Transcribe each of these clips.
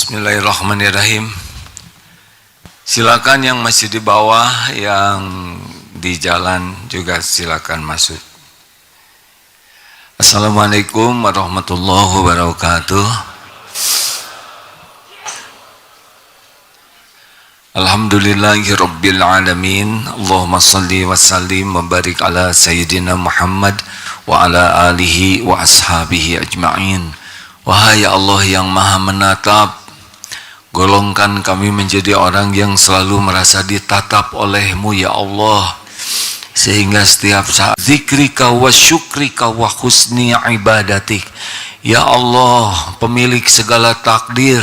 Bismillahirrahmanirrahim. Silakan yang masih di bawah, yang di jalan juga silakan masuk. Assalamualaikum warahmatullahi wabarakatuh. Alhamdulillahirabbil alamin. Allahumma shalli wa sallim wa barik ala sayyidina Muhammad wa ala alihi wa ashabihi ajma'in. Wahai Allah yang maha menatap, golongkan kami menjadi orang yang selalu merasa ditatap oleh-Mu ya Allah, sehingga setiap saat zikrika wa syukrika wa husni ibadatik. Ya Allah, pemilik segala takdir,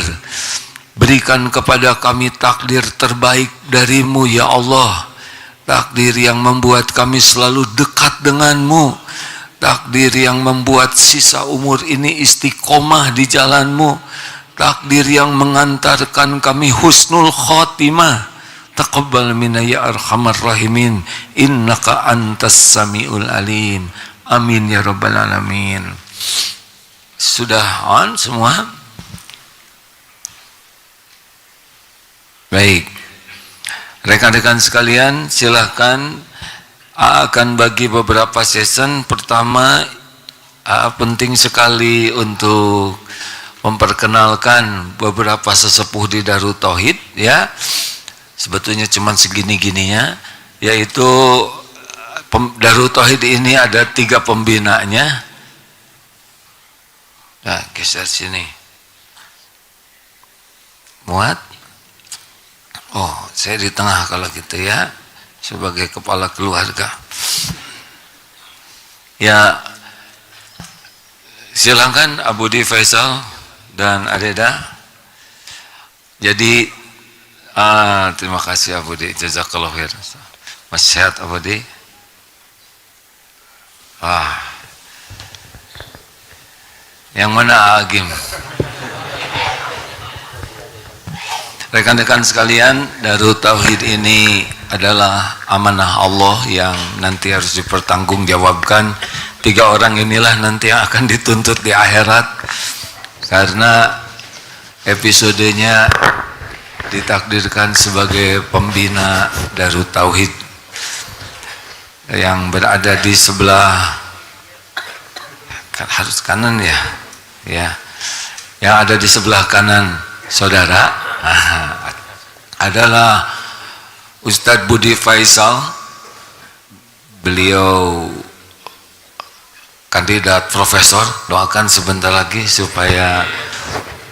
berikan kepada kami takdir terbaik dari-Mu ya Allah, takdir yang membuat kami selalu dekat dengan-Mu, takdir yang membuat sisa umur ini istiqomah di jalan-Mu, takdir yang mengantarkan kami husnul khotimah. Taqabbal minna ya arhamar rahimin, innaka antas samiul alim. Amin ya rabbal alamin. Sudah on semua? Baik, rekan-rekan sekalian, silahkan akan bagi beberapa session. Pertama, penting sekali untuk memperkenalkan beberapa sesepuh di Darut Tauhid ya. Sebetulnya cuma segini-gininya, yaitu Darut Tauhid ini ada 3 pembinanya. Nah, geser sini. Muat? Oh, saya di tengah kalau gitu ya, sebagai kepala keluarga. Ya, silakan Abu Di Faisal dan Adeda. Jadi terima kasih Abu Di, jazakallahu khair. Masih sehat Abu Di? Yang mana Agim? Rekan-rekan sekalian, Darut Tauhid ini adalah amanah Allah yang nanti harus dipertanggungjawabkan. 3 orang inilah nanti yang akan dituntut di akhirat, karena episodenya ditakdirkan sebagai pembina Darut Tauhid yang berada di sebelah harus kanan ya, yang ada di sebelah kanan saudara adalah Ustadz Budi Faisal. Beliau kandidat profesor, doakan sebentar lagi supaya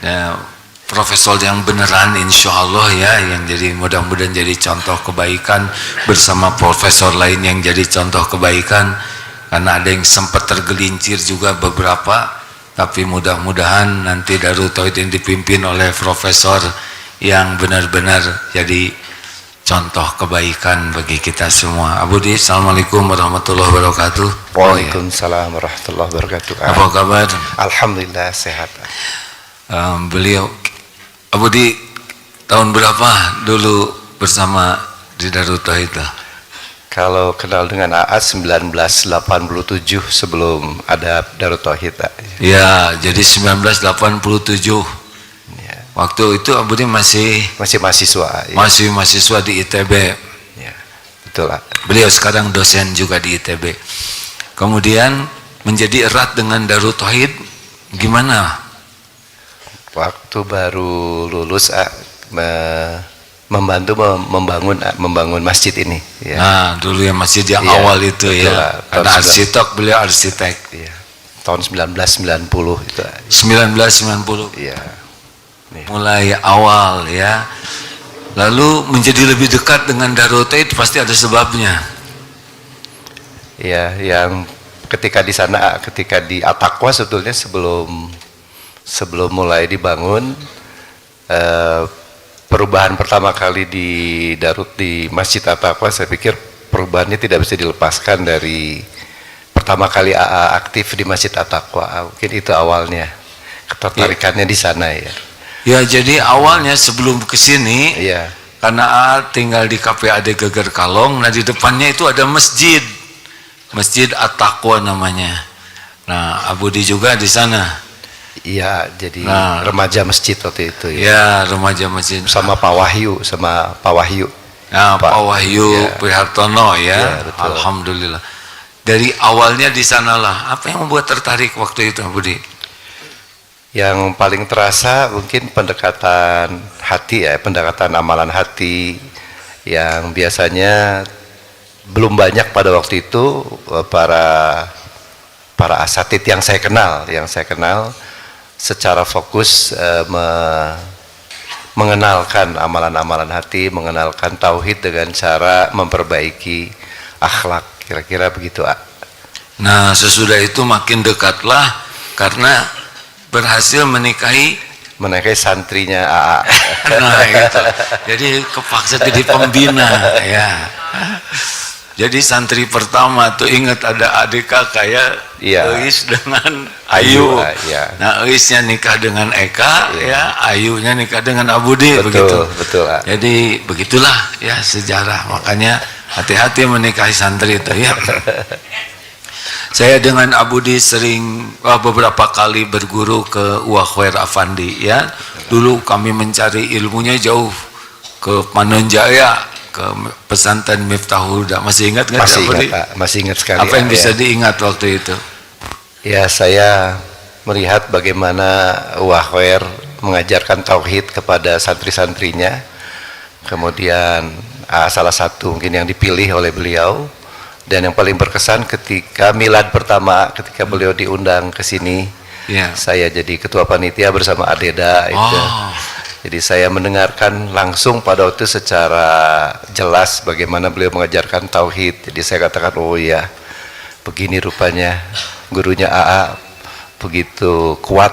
ya, profesor yang beneran insya Allah ya, yang jadi mudah-mudahan jadi contoh kebaikan bersama profesor lain yang jadi contoh kebaikan, karena ada yang sempat tergelincir juga beberapa, tapi mudah-mudahan nanti Darut Tauhid yang dipimpin oleh profesor yang benar-benar jadi contoh kebaikan bagi kita semua. Abu Di, assalamualaikum warahmatullahi wabarakatuh. Waalaikumsalam warahmatullahi wabarakatuh. Apa kabar? Alhamdulillah sehat. Beliau, Abu Di, tahun berapa dulu bersama di Darut Tauhid? Kalau kenal dengan AA 1987, sebelum ada Darut Tauhid. Ya, jadi 1987. Waktu itu Abu Di masih mahasiswa. Ya. Masih mahasiswa di ITB. Ya, betul lah. Beliau sekarang dosen juga di ITB. Kemudian menjadi erat dengan Darut Tauhid gimana? Waktu baru lulus membantu membangun masjid ini. Ya. Nah, dulu ya masjid yang awal itu ya. Lah. Karena arsitek, beliau arsitek. Ya. Tahun 1990 itu. 1990. Iya. Mulai awal ya, lalu menjadi lebih dekat dengan Darut Tauhid pasti ada sebabnya. Ya, yang ketika di sana, ketika di At-Taqwa sebetulnya sebelum mulai dibangun, perubahan pertama kali di Darut di Masjid At-Taqwa, saya pikir perubahannya tidak bisa dilepaskan dari pertama kali AA aktif di Masjid At-Taqwa. Mungkin itu awalnya ketertarikannya di sana ya. Ya, jadi awalnya sebelum ke sini, iya, karena A tinggal di KPAD Geger Kalong, nah di depannya itu ada masjid, Masjid At-Taqwa namanya. Nah, Abu Di juga di sana. Iya, jadi Nah. remaja masjid waktu itu ya. Ya, remaja masjid. Sama Pak Wahyu. Nah, Pak Wahyu ya. Prihartono ya. Ya, betul. Alhamdulillah. Dari awalnya di sanalah. Apa yang membuat tertarik waktu itu, Budi? Yang paling terasa mungkin pendekatan hati ya, pendekatan amalan hati yang biasanya belum banyak pada waktu itu para asatid yang saya kenal secara fokus mengenalkan amalan-amalan hati, mengenalkan tauhid dengan cara memperbaiki akhlak, kira-kira begitu. Nah, sesudah itu makin dekatlah karena berhasil menikahi santrinya AA. nah gitu. Jadi kepaksa jadi pembina ya. Jadi santri pertama tuh ingat ada adik kakak ya, Iya. Eis dengan Ayu. Iya. Nah, Eisnya nikah dengan Eka ya, Ayunya nikah dengan Abudi begitu. Betul. Jadi begitulah ya sejarah. Makanya hati-hati menikahi santri itu ya. Saya dengan Abudi sering beberapa kali berguru ke Uwakhwair Afandi ya. Dulu kami mencari ilmunya jauh ke Manonjaya, ke pesantren Miftahul Huda. Masih ingat nggak? Masih ingat sekali. Apa yang bisa diingat waktu itu? Ya, saya melihat bagaimana Uwakhwair mengajarkan tauhid kepada santri-santrinya. Kemudian salah satu mungkin yang dipilih oleh beliau. Dan yang paling berkesan ketika milad pertama, ketika beliau diundang ke sini, saya jadi ketua panitia bersama Adeda itu. Jadi saya mendengarkan langsung pada waktu secara jelas bagaimana beliau mengajarkan tauhid. Jadi saya katakan, oh ya, begini rupanya gurunya AA begitu kuat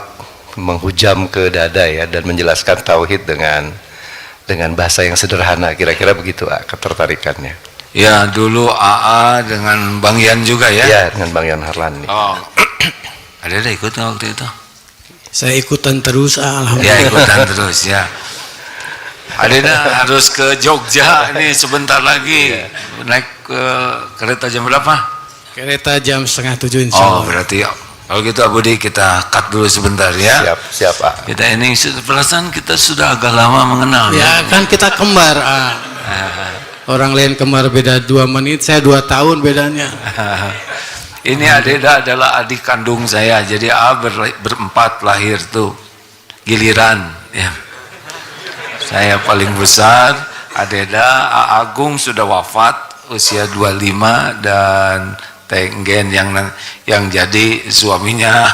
menghujam ke dada ya, dan menjelaskan tauhid dengan bahasa yang sederhana. Kira-kira begitu ketertarikannya. Ya, dulu AA dengan Bang Yan juga ya? Ya, dengan Bang Yan Harlani. Oh. Ada ikut nggak waktu itu? Saya ikutan terus, alhamdulillah. Ya, ikutan terus ya. Adena harus ke Jogja ini sebentar lagi. Naik ke kereta jam berapa? Kereta jam 6:30 insya Allah. Oh, berarti kalau gitu Abudi kita cut dulu sebentar ya. Siap Pak. Kita ini perasaan kita sudah agak lama mengenal Ya kan kita kembar. Orang lain kembar beda 2 menit, saya 2 tahun bedanya. Ini Adeda adalah adik kandung saya. Jadi berempat lahir tuh giliran ya. Saya paling besar, Adeda, A Agung sudah wafat usia 25, dan Tenggen yang jadi suaminya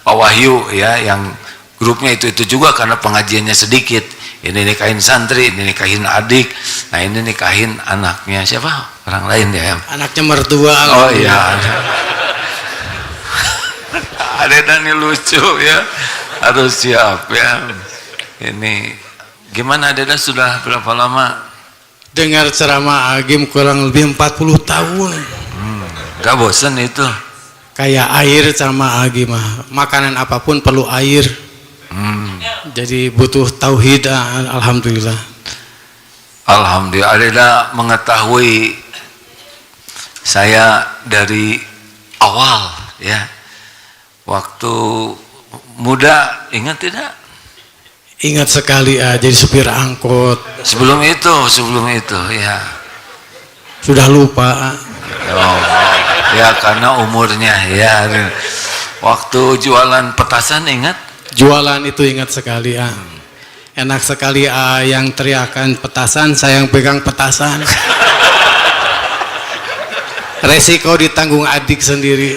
Pak Wahyu ya, yang grupnya itu juga karena pengajiannya sedikit. Ini nikahin santri, ini nikahin adik, nah ini nikahin anaknya siapa? Orang lain ya. Anaknya mertua. Oh iya. Adeda ini lucu ya, harus siap ya. Ini gimana Adeda sudah berapa lama? Dengar ceramah Agim kurang lebih 40 tahun. Gak bosan itu? Kayak air sama Agim, makanan apapun perlu air. Jadi butuh tauhid, alhamdulillah. Alhamdulillah. Adeda mengetahui saya dari awal ya. Waktu muda, ingat tidak? Ingat sekali, jadi supir angkot. Sebelum itu ya. Sudah lupa. Oh, ya karena umurnya ya. Waktu jualan petasan ingat? Jualan itu ingat sekali. Enak sekali yang teriakan petasan, saya yang pegang petasan. Resiko ditanggung adik sendiri.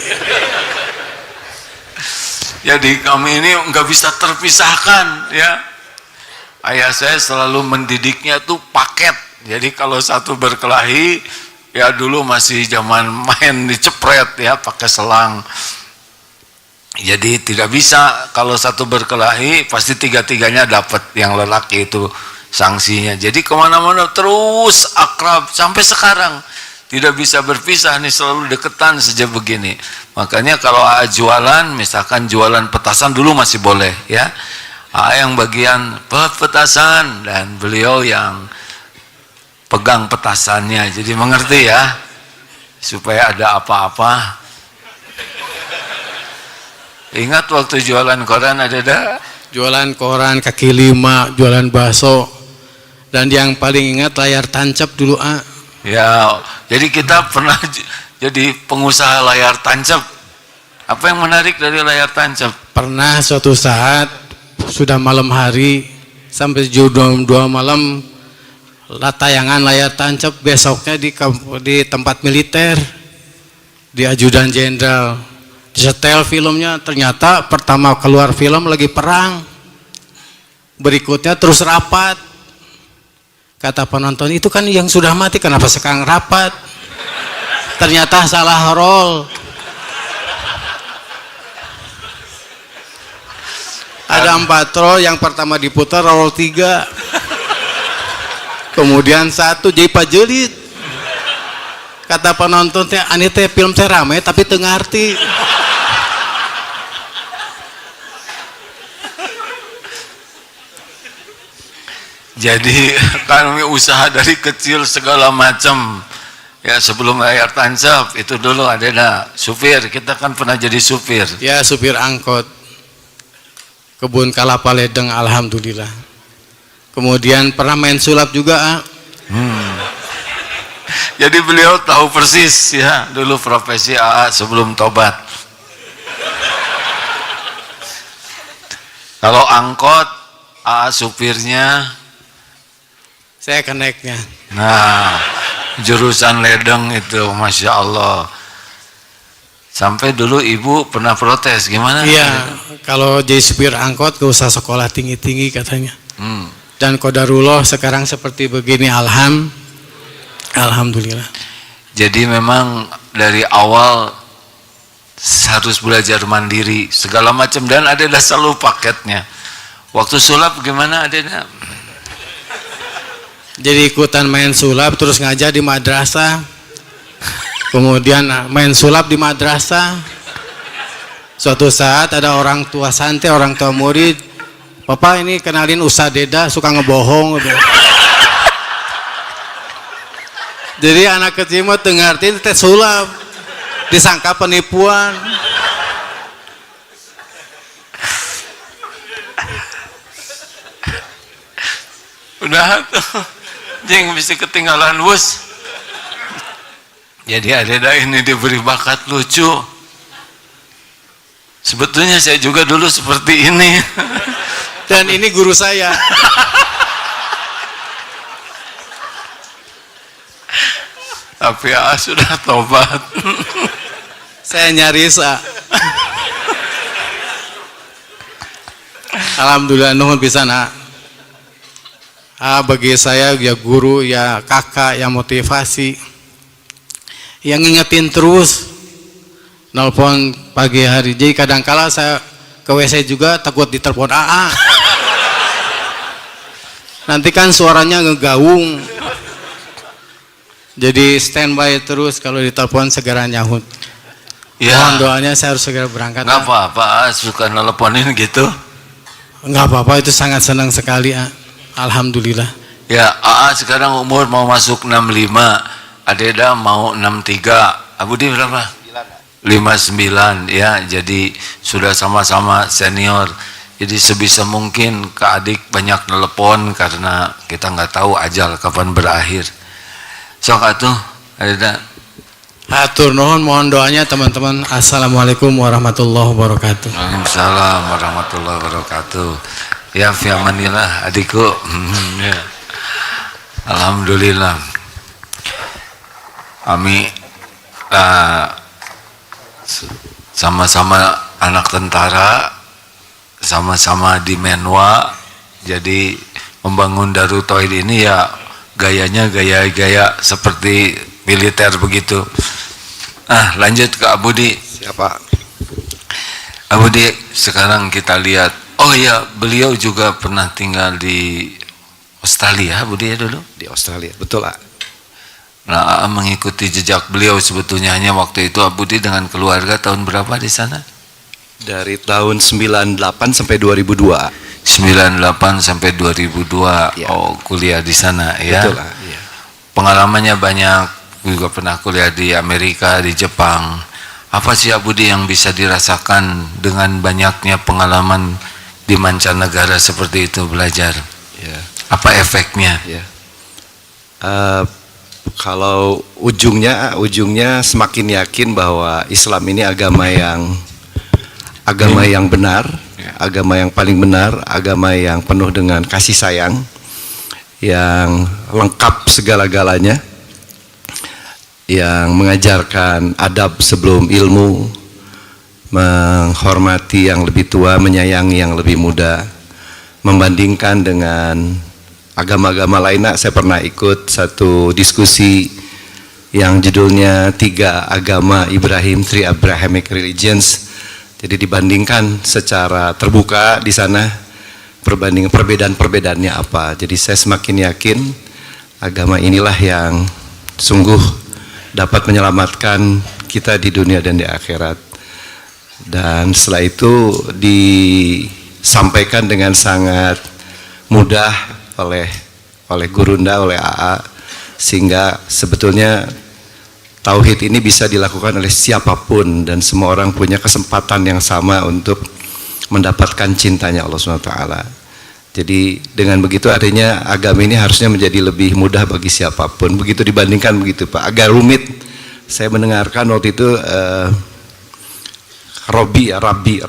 Jadi kami ini nggak bisa terpisahkan ya. Ayah saya selalu mendidiknya tuh paket. Jadi kalau satu berkelahi, ya dulu masih zaman main dicepret ya pakai selang. Jadi tidak bisa kalau satu berkelahi pasti tiga-tiganya dapat, yang lelaki itu sanksinya. Jadi kemana-mana terus akrab sampai sekarang, tidak bisa berpisah nih, selalu deketan sejak begini. Makanya kalau jualan, misalkan jualan petasan dulu masih boleh ya, yang bagian petasan dan beliau yang pegang petasannya. Jadi mengerti ya, supaya ada apa-apa Ingat waktu jualan koran ada dah? Jualan koran, kaki lima, jualan bakso. Dan yang paling ingat layar tancap dulu, Ya, jadi kita pernah jadi pengusaha layar tancap. Apa yang menarik dari layar tancap? Pernah suatu saat sudah malam hari sampai jam 2 malam tayangan layar tancap, besoknya di tempat militer di Ajudan Jenderal. Disetel filmnya, ternyata pertama keluar film lagi perang, berikutnya terus rapat. Kata penonton, itu kan yang sudah mati, kenapa sekarang rapat? Ternyata salah roll. Ada 4 roll, yang pertama diputar roll 3, kemudian 1 jadi pajelit. Kata penonton teh, ani teh film teh rame tapi teu ngarti. Jadi kami usaha dari kecil segala macam. Ya, sebelum layar tancap itu dulu ada supir. Kita kan pernah jadi supir. Ya, supir angkot. Kebun kelapa ledeng, alhamdulillah. Kemudian pernah main sulap juga. Jadi beliau tahu persis ya dulu profesi AA sebelum tobat. Kalau angkot AA supirnya, saya keneknya. nah jurusan ledeng itu, masya Allah. Sampai dulu ibu pernah protes, gimana? Iya, kalau jadi supir angkot gak usah sekolah tinggi-tinggi katanya. Dan qadarullah sekarang seperti begini, alhamdulillah. Jadi memang dari awal harus belajar mandiri segala macam, dan ada selalu paketnya. Waktu sulap gimana adanya? Jadi ikutan main sulap, terus ngajar di madrasah, kemudian main sulap di madrasah. Suatu saat ada orang tua santri, orang tua murid, "Papa, ini kenalin Ustaz Deda, suka ngebohong." Jadi anak kecil mah teu ngarti teh sulap, disangka penipuan. Udah tuh, jeng bisa ketinggalan bus. Jadi ada ini diberi bakat lucu. Sebetulnya saya juga dulu seperti ini. Dan ini guru saya. Tapi sudah tobat. Saya nyaris. Alhamdulillah, nuhun pisan. Bagi saya ya guru, ya kakak, yang motivasi, yang ngingetin terus, nelpon pagi hari. Jadi kadangkala saya ke WC juga takut ditelepon AA. Nanti kan suaranya ngegaung. Jadi standby terus, kalau ditelepon segera nyahut. Ya. Mohon doanya, saya harus segera berangkat. Nggak apa-apa, suka nelponin gitu. Nggak apa-apa, itu sangat senang sekali. Alhamdulillah. Ya, AA sekarang umur mau masuk 65, Adeda mau 63. Abudi berapa? 59 ya, jadi sudah sama-sama senior. Jadi sebisa mungkin ke adik banyak telepon karena kita nggak tahu ajal kapan berakhir. Sok atuh, Adeda. Hatur nuhun, mohon doanya teman-teman. Assalamualaikum warahmatullahi wabarakatuh. Waalaikumsalam warahmatullahi wabarakatuh. Ya, fi amanillah adikku. Ya. Alhamdulillah. Kami sama-sama anak tentara, sama-sama di Menwa. Jadi membangun Darut Tauhid ini ya gayanya gaya seperti militer begitu. Lanjut ke Abudi. Siapa? Abudi, sekarang kita lihat. Oh ya, beliau juga pernah tinggal di Australia, Budi ya dulu? Di Australia, betul lah. Nah, mengikuti jejak beliau sebetulnya hanya waktu itu Budi dengan keluarga tahun berapa di sana? Dari tahun 98 sampai 2002. 98 sampai 2002. Ya. Oh, kuliah di sana ya. Betul lah, iya. Pengalamannya banyak, juga pernah kuliah di Amerika, di Jepang. Apa sih Abu Budi yang bisa dirasakan dengan banyaknya pengalaman di mancanegara seperti itu belajar? Ya. Apa efeknya? Ya. Kalau ujungnya semakin yakin bahwa Islam ini agama yang benar, agama yang paling benar, agama yang penuh dengan kasih sayang, yang lengkap segala-galanya, yang mengajarkan adab sebelum ilmu, menghormati yang lebih tua, menyayangi yang lebih muda. Membandingkan dengan agama-agama lainnya, saya pernah ikut satu diskusi yang judulnya 3 Agama Ibrahim, 3 Abrahamic Religions. Jadi dibandingkan secara terbuka di sana, perbedaan-perbedaannya apa. Jadi saya semakin yakin agama inilah yang sungguh dapat menyelamatkan kita di dunia dan di akhirat. Dan setelah itu disampaikan dengan sangat mudah oleh Gurunda, oleh AA, sehingga sebetulnya tauhid ini bisa dilakukan oleh siapapun dan semua orang punya kesempatan yang sama untuk mendapatkan cintanya Allah SWT. Jadi dengan begitu artinya agama ini harusnya menjadi lebih mudah bagi siapapun. Begitu dibandingkan begitu Pak, agak rumit. Saya mendengarkan waktu itu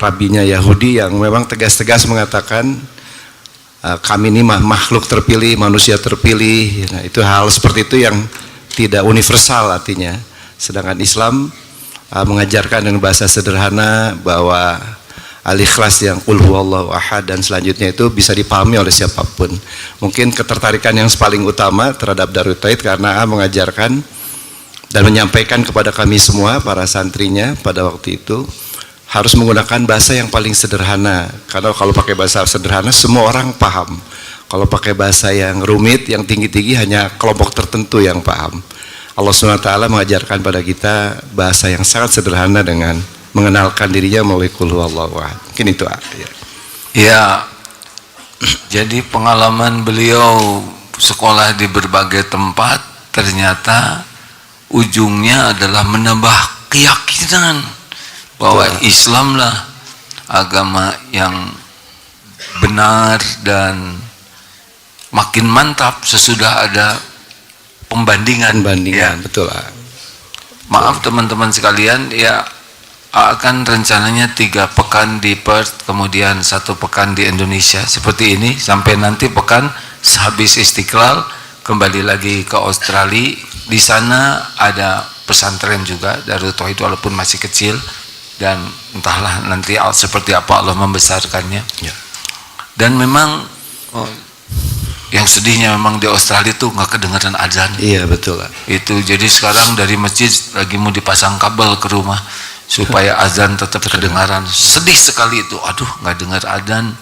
rabinya Yahudi yang memang tegas-tegas mengatakan kami ini makhluk terpilih, manusia terpilih. Nah, itu hal seperti itu yang tidak universal artinya. Sedangkan Islam mengajarkan dengan bahasa sederhana bahwa al-ikhlas yang qul huwallahu ahad dan selanjutnya itu bisa dipahami oleh siapapun. Mungkin ketertarikan yang paling utama terhadap Darut Tauhid karena mengajarkan dan menyampaikan kepada kami semua para santrinya pada waktu itu harus menggunakan bahasa yang paling sederhana. Karena kalau pakai bahasa sederhana semua orang paham. Kalau pakai bahasa yang rumit, yang tinggi-tinggi hanya kelompok tertentu yang paham. Allah SWT mengajarkan pada kita bahasa yang sangat sederhana dengan mengenalkan dirinya melalui qul huwallahu ahad. Mungkin itu ya. Ya, jadi pengalaman beliau sekolah di berbagai tempat ternyata ujungnya adalah menambah keyakinan bahwa Islamlah agama yang benar dan makin mantap sesudah ada pembandingan. Ya. Betul. Maaf teman-teman sekalian, ya akan rencananya 3 pekan di Perth, kemudian 1 pekan di Indonesia seperti ini, sampai nanti pekan sehabis Istiqlal kembali lagi ke Australia. Di sana ada pesantren juga Darut Tauhid walaupun masih kecil, dan entahlah nanti seperti apa Allah membesarkannya. Ya. Dan memang yang sedihnya memang di Australia tuh nggak kedengaran azan. Iya betul. Itu jadi sekarang dari masjid lagi mau dipasang kabel ke rumah supaya azan tetap kedengaran. Sedih sekali itu, aduh nggak dengar azan.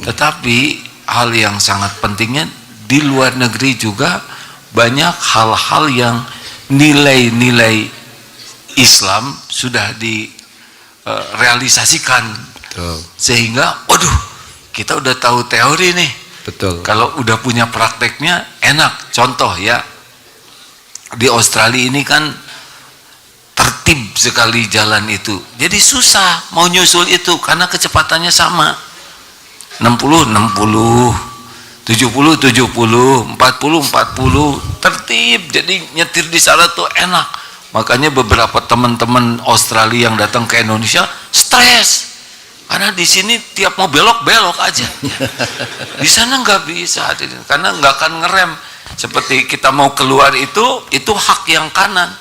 Tetapi hal yang sangat pentingnya di luar negeri juga banyak hal-hal yang nilai-nilai Islam sudah direalisasikan. Sehingga waduh kita udah tahu teori nih. Betul. Kalau udah punya prakteknya enak. Contoh ya, di Australia ini kan tertib sekali jalan itu, jadi susah mau nyusul itu karena kecepatannya sama 60 60, 70 70, 40 40, tertib. Jadi nyetir di sana tuh enak. Makanya beberapa teman-teman Australia yang datang ke Indonesia stres karena di sini tiap mau belok aja. Di sana nggak bisa karena nggak akan ngerem. Seperti kita mau keluar itu hak yang kanan.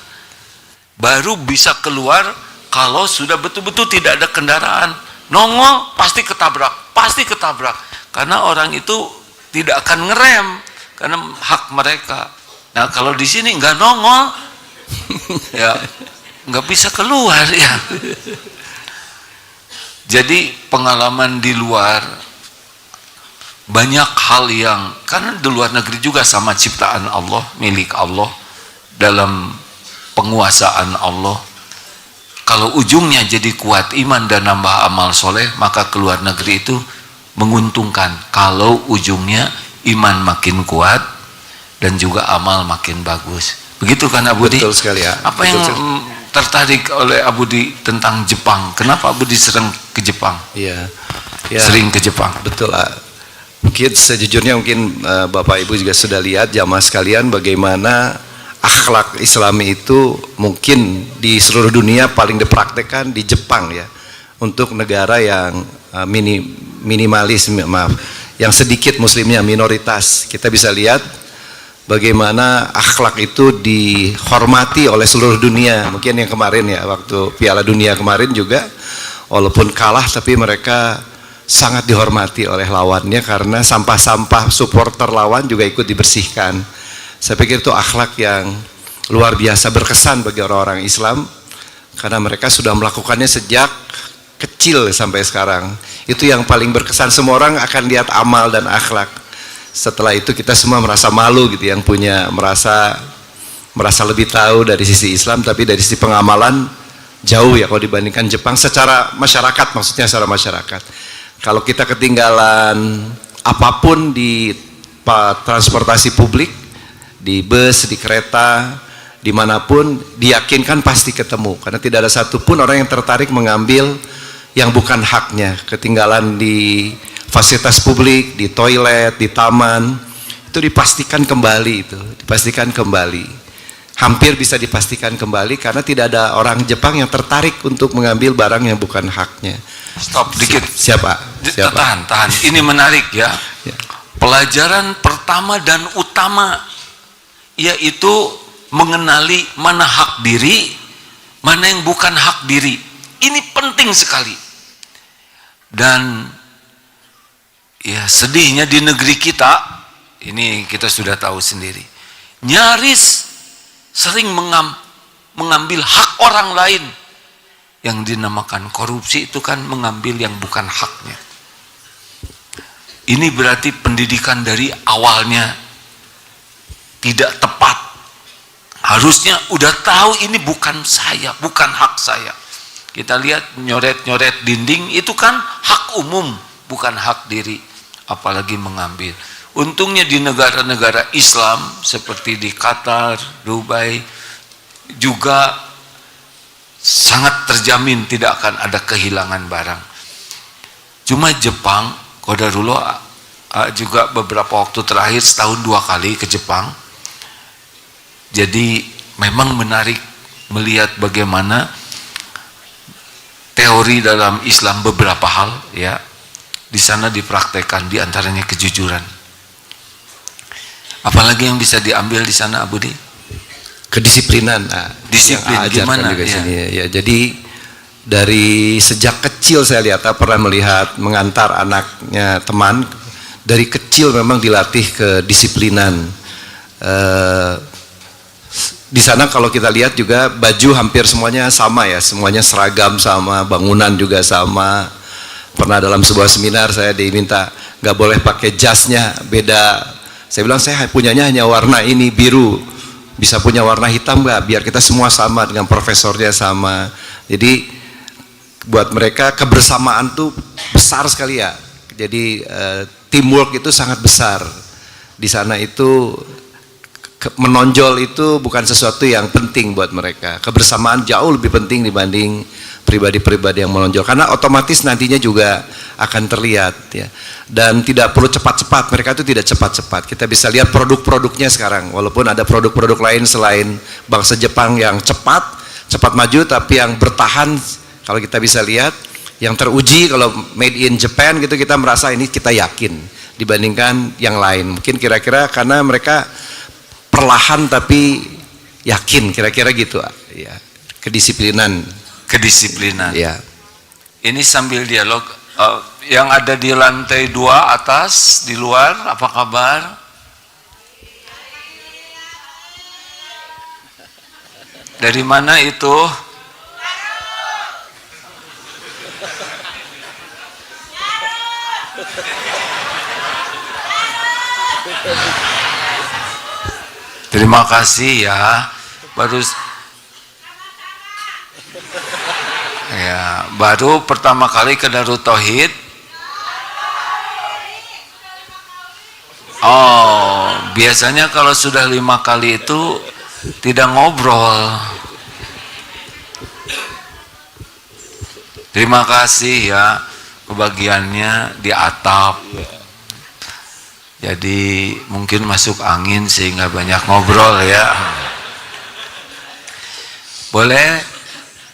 Baru bisa keluar kalau sudah betul-betul tidak ada kendaraan. Nongol pasti ketabrak. Karena orang itu tidak akan ngerem karena hak mereka. Nah kalau di sini nggak nongol, ya nggak bisa keluar ya. Jadi pengalaman di luar banyak hal yang karena di luar negeri juga sama ciptaan Allah, milik Allah, dalam penguasaan Allah. Kalau ujungnya jadi kuat iman dan nambah amal soleh, maka keluar negeri itu menguntungkan. Kalau ujungnya iman makin kuat dan juga amal makin bagus. Begitu kan Abu Budi? Betul sekali ya. Apa yang tertarik oleh Abu Di tentang Jepang? Kenapa Abu Di sering ke Jepang? Iya. Sering ke Jepang. Betul. Mungkin sejujurnya Bapak Ibu juga sudah lihat jamaah sekalian bagaimana akhlak Islami itu mungkin di seluruh dunia paling dipraktekkan di Jepang ya. Untuk negara yang minimalis, yang sedikit muslimnya, minoritas. Kita bisa lihat bagaimana akhlak itu dihormati oleh seluruh dunia. Mungkin yang kemarin ya, waktu Piala Dunia kemarin juga, walaupun kalah tapi mereka sangat dihormati oleh lawannya karena sampah-sampah supporter lawan juga ikut dibersihkan. Saya pikir itu akhlak yang luar biasa, berkesan bagi orang-orang Islam karena mereka sudah melakukannya sejak kecil sampai sekarang. Itu yang paling berkesan. Semua orang akan lihat amal dan akhlak. Setelah itu kita semua merasa malu gitu, yang punya merasa lebih tahu dari sisi Islam, tapi dari sisi pengamalan jauh ya kalau dibandingkan Jepang secara masyarakat, maksudnya secara masyarakat. Kalau kita ketinggalan apapun di transportasi publik, di bus, di kereta, dimanapun, diyakinkan pasti ketemu. Karena tidak ada satupun orang yang tertarik mengambil yang bukan haknya. Ketinggalan di fasilitas publik, di toilet, di taman, itu dipastikan kembali, hampir bisa dipastikan kembali karena tidak ada orang Jepang yang tertarik untuk mengambil barang yang bukan haknya. Stop dikit. Siapa? Tahan. Ini menarik ya. Pelajaran pertama dan utama yaitu mengenali mana hak diri, mana yang bukan hak diri. Ini penting sekali. Dan ya sedihnya di negeri kita, ini kita sudah tahu sendiri, nyaris sering mengambil hak orang lain. Yang dinamakan korupsi itu kan mengambil yang bukan haknya. Ini berarti pendidikan dari awalnya tidak tepat. Harusnya udah tahu ini bukan saya, bukan hak saya. Kita lihat nyoret-nyoret dinding itu kan hak umum, bukan hak diri, apalagi mengambil. Untungnya di negara-negara Islam seperti di Qatar, Dubai juga sangat terjamin tidak akan ada kehilangan barang. Cuma Jepang, qadarullah, juga beberapa waktu terakhir setahun 2 kali ke Jepang. Jadi memang menarik melihat bagaimana teori dalam Islam beberapa hal ya di sana dipraktekkan, diantaranya kejujuran. Apalagi yang bisa diambil di sana, Abu Di? Kedisiplinan. Disiplin gimana? Juga sini, ya. Jadi dari sejak kecil saya lihat, pernah melihat mengantar anaknya teman, dari kecil memang dilatih kedisiplinan. Di sana kalau kita lihat juga baju hampir semuanya sama ya, semuanya seragam sama, bangunan juga sama. Pernah dalam sebuah seminar saya diminta nggak boleh pakai jasnya beda. Saya bilang saya punyanya hanya warna ini biru, bisa punya warna hitam nggak? Biar kita semua sama dengan profesornya sama. Jadi buat mereka kebersamaan tuh besar sekali ya. Jadi teamwork itu sangat besar di sana. Itu menonjol itu bukan sesuatu yang penting buat mereka. Kebersamaan jauh lebih penting dibanding pribadi-pribadi yang menonjol, karena otomatis nantinya juga akan terlihat ya. Dan tidak perlu cepat-cepat, mereka itu tidak cepat-cepat. Kita bisa lihat produk-produknya sekarang, walaupun ada produk-produk lain selain bangsa Jepang yang cepat maju, tapi yang bertahan. Kalau kita bisa lihat yang teruji, kalau made in Japan gitu, kita merasa ini kita yakin dibandingkan yang lain. Mungkin kira-kira karena mereka perlahan tapi yakin, kira-kira gitu ya. Kedisiplinan ya. Ini sambil dialog, yang ada di lantai 2 atas di luar, apa kabar? Dari mana itu? Terima kasih ya. Baru pertama kali ke Darut Tauhid. Oh, biasanya kalau sudah 5 kali itu tidak ngobrol. Terima kasih ya, kebagiannya di atap. Jadi mungkin masuk angin sehingga banyak ngobrol ya. Boleh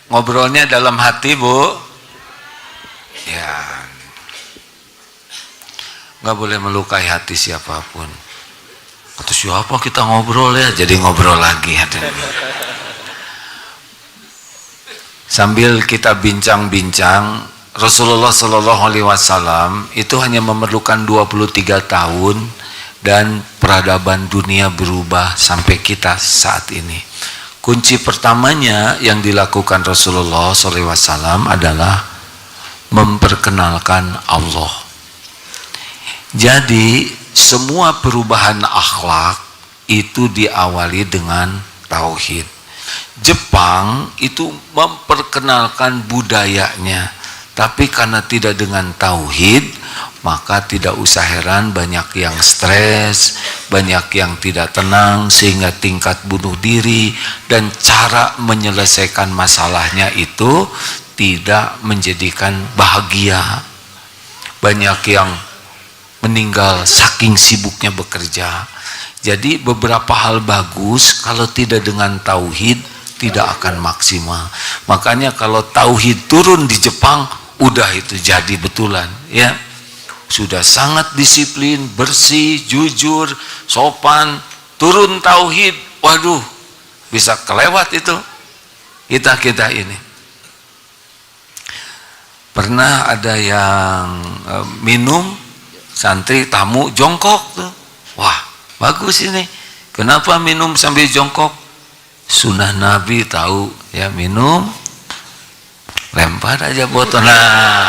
ngobrolnya dalam hati, Bu? Ya. Nggak boleh melukai hati siapapun. Atau siapa kita ngobrol ya, jadi ngobrol lagi. Sambil kita bincang-bincang, Rasulullah Shallallahu Alaihi Wasallam itu hanya memerlukan 23 tahun dan peradaban dunia berubah sampai kita saat ini. Kunci pertamanya yang dilakukan Rasulullah Shallallahu Alaihi Wasallam adalah memperkenalkan Allah. Jadi semua perubahan akhlak itu diawali dengan tauhid. Jepang itu memperkenalkan budayanya, tapi karena tidak dengan tauhid, maka tidak usah heran banyak yang stres, banyak yang tidak tenang, sehingga tingkat bunuh diri dan cara menyelesaikan masalahnya itu tidak menjadikan bahagia. Banyak yang meninggal saking sibuknya bekerja. Jadi beberapa hal bagus kalau tidak dengan tauhid tidak akan maksimal. Makanya kalau tauhid turun di Jepang, udah itu jadi betulan ya. Sudah sangat disiplin, bersih, jujur, sopan, turun tauhid, waduh, bisa kelewat itu kita ini. Pernah ada yang minum, santri tamu jongkok tuh. Wah, bagus ini. Kenapa minum sambil jongkok? Sunnah Nabi tahu ya, minum lempar aja botol. Nah,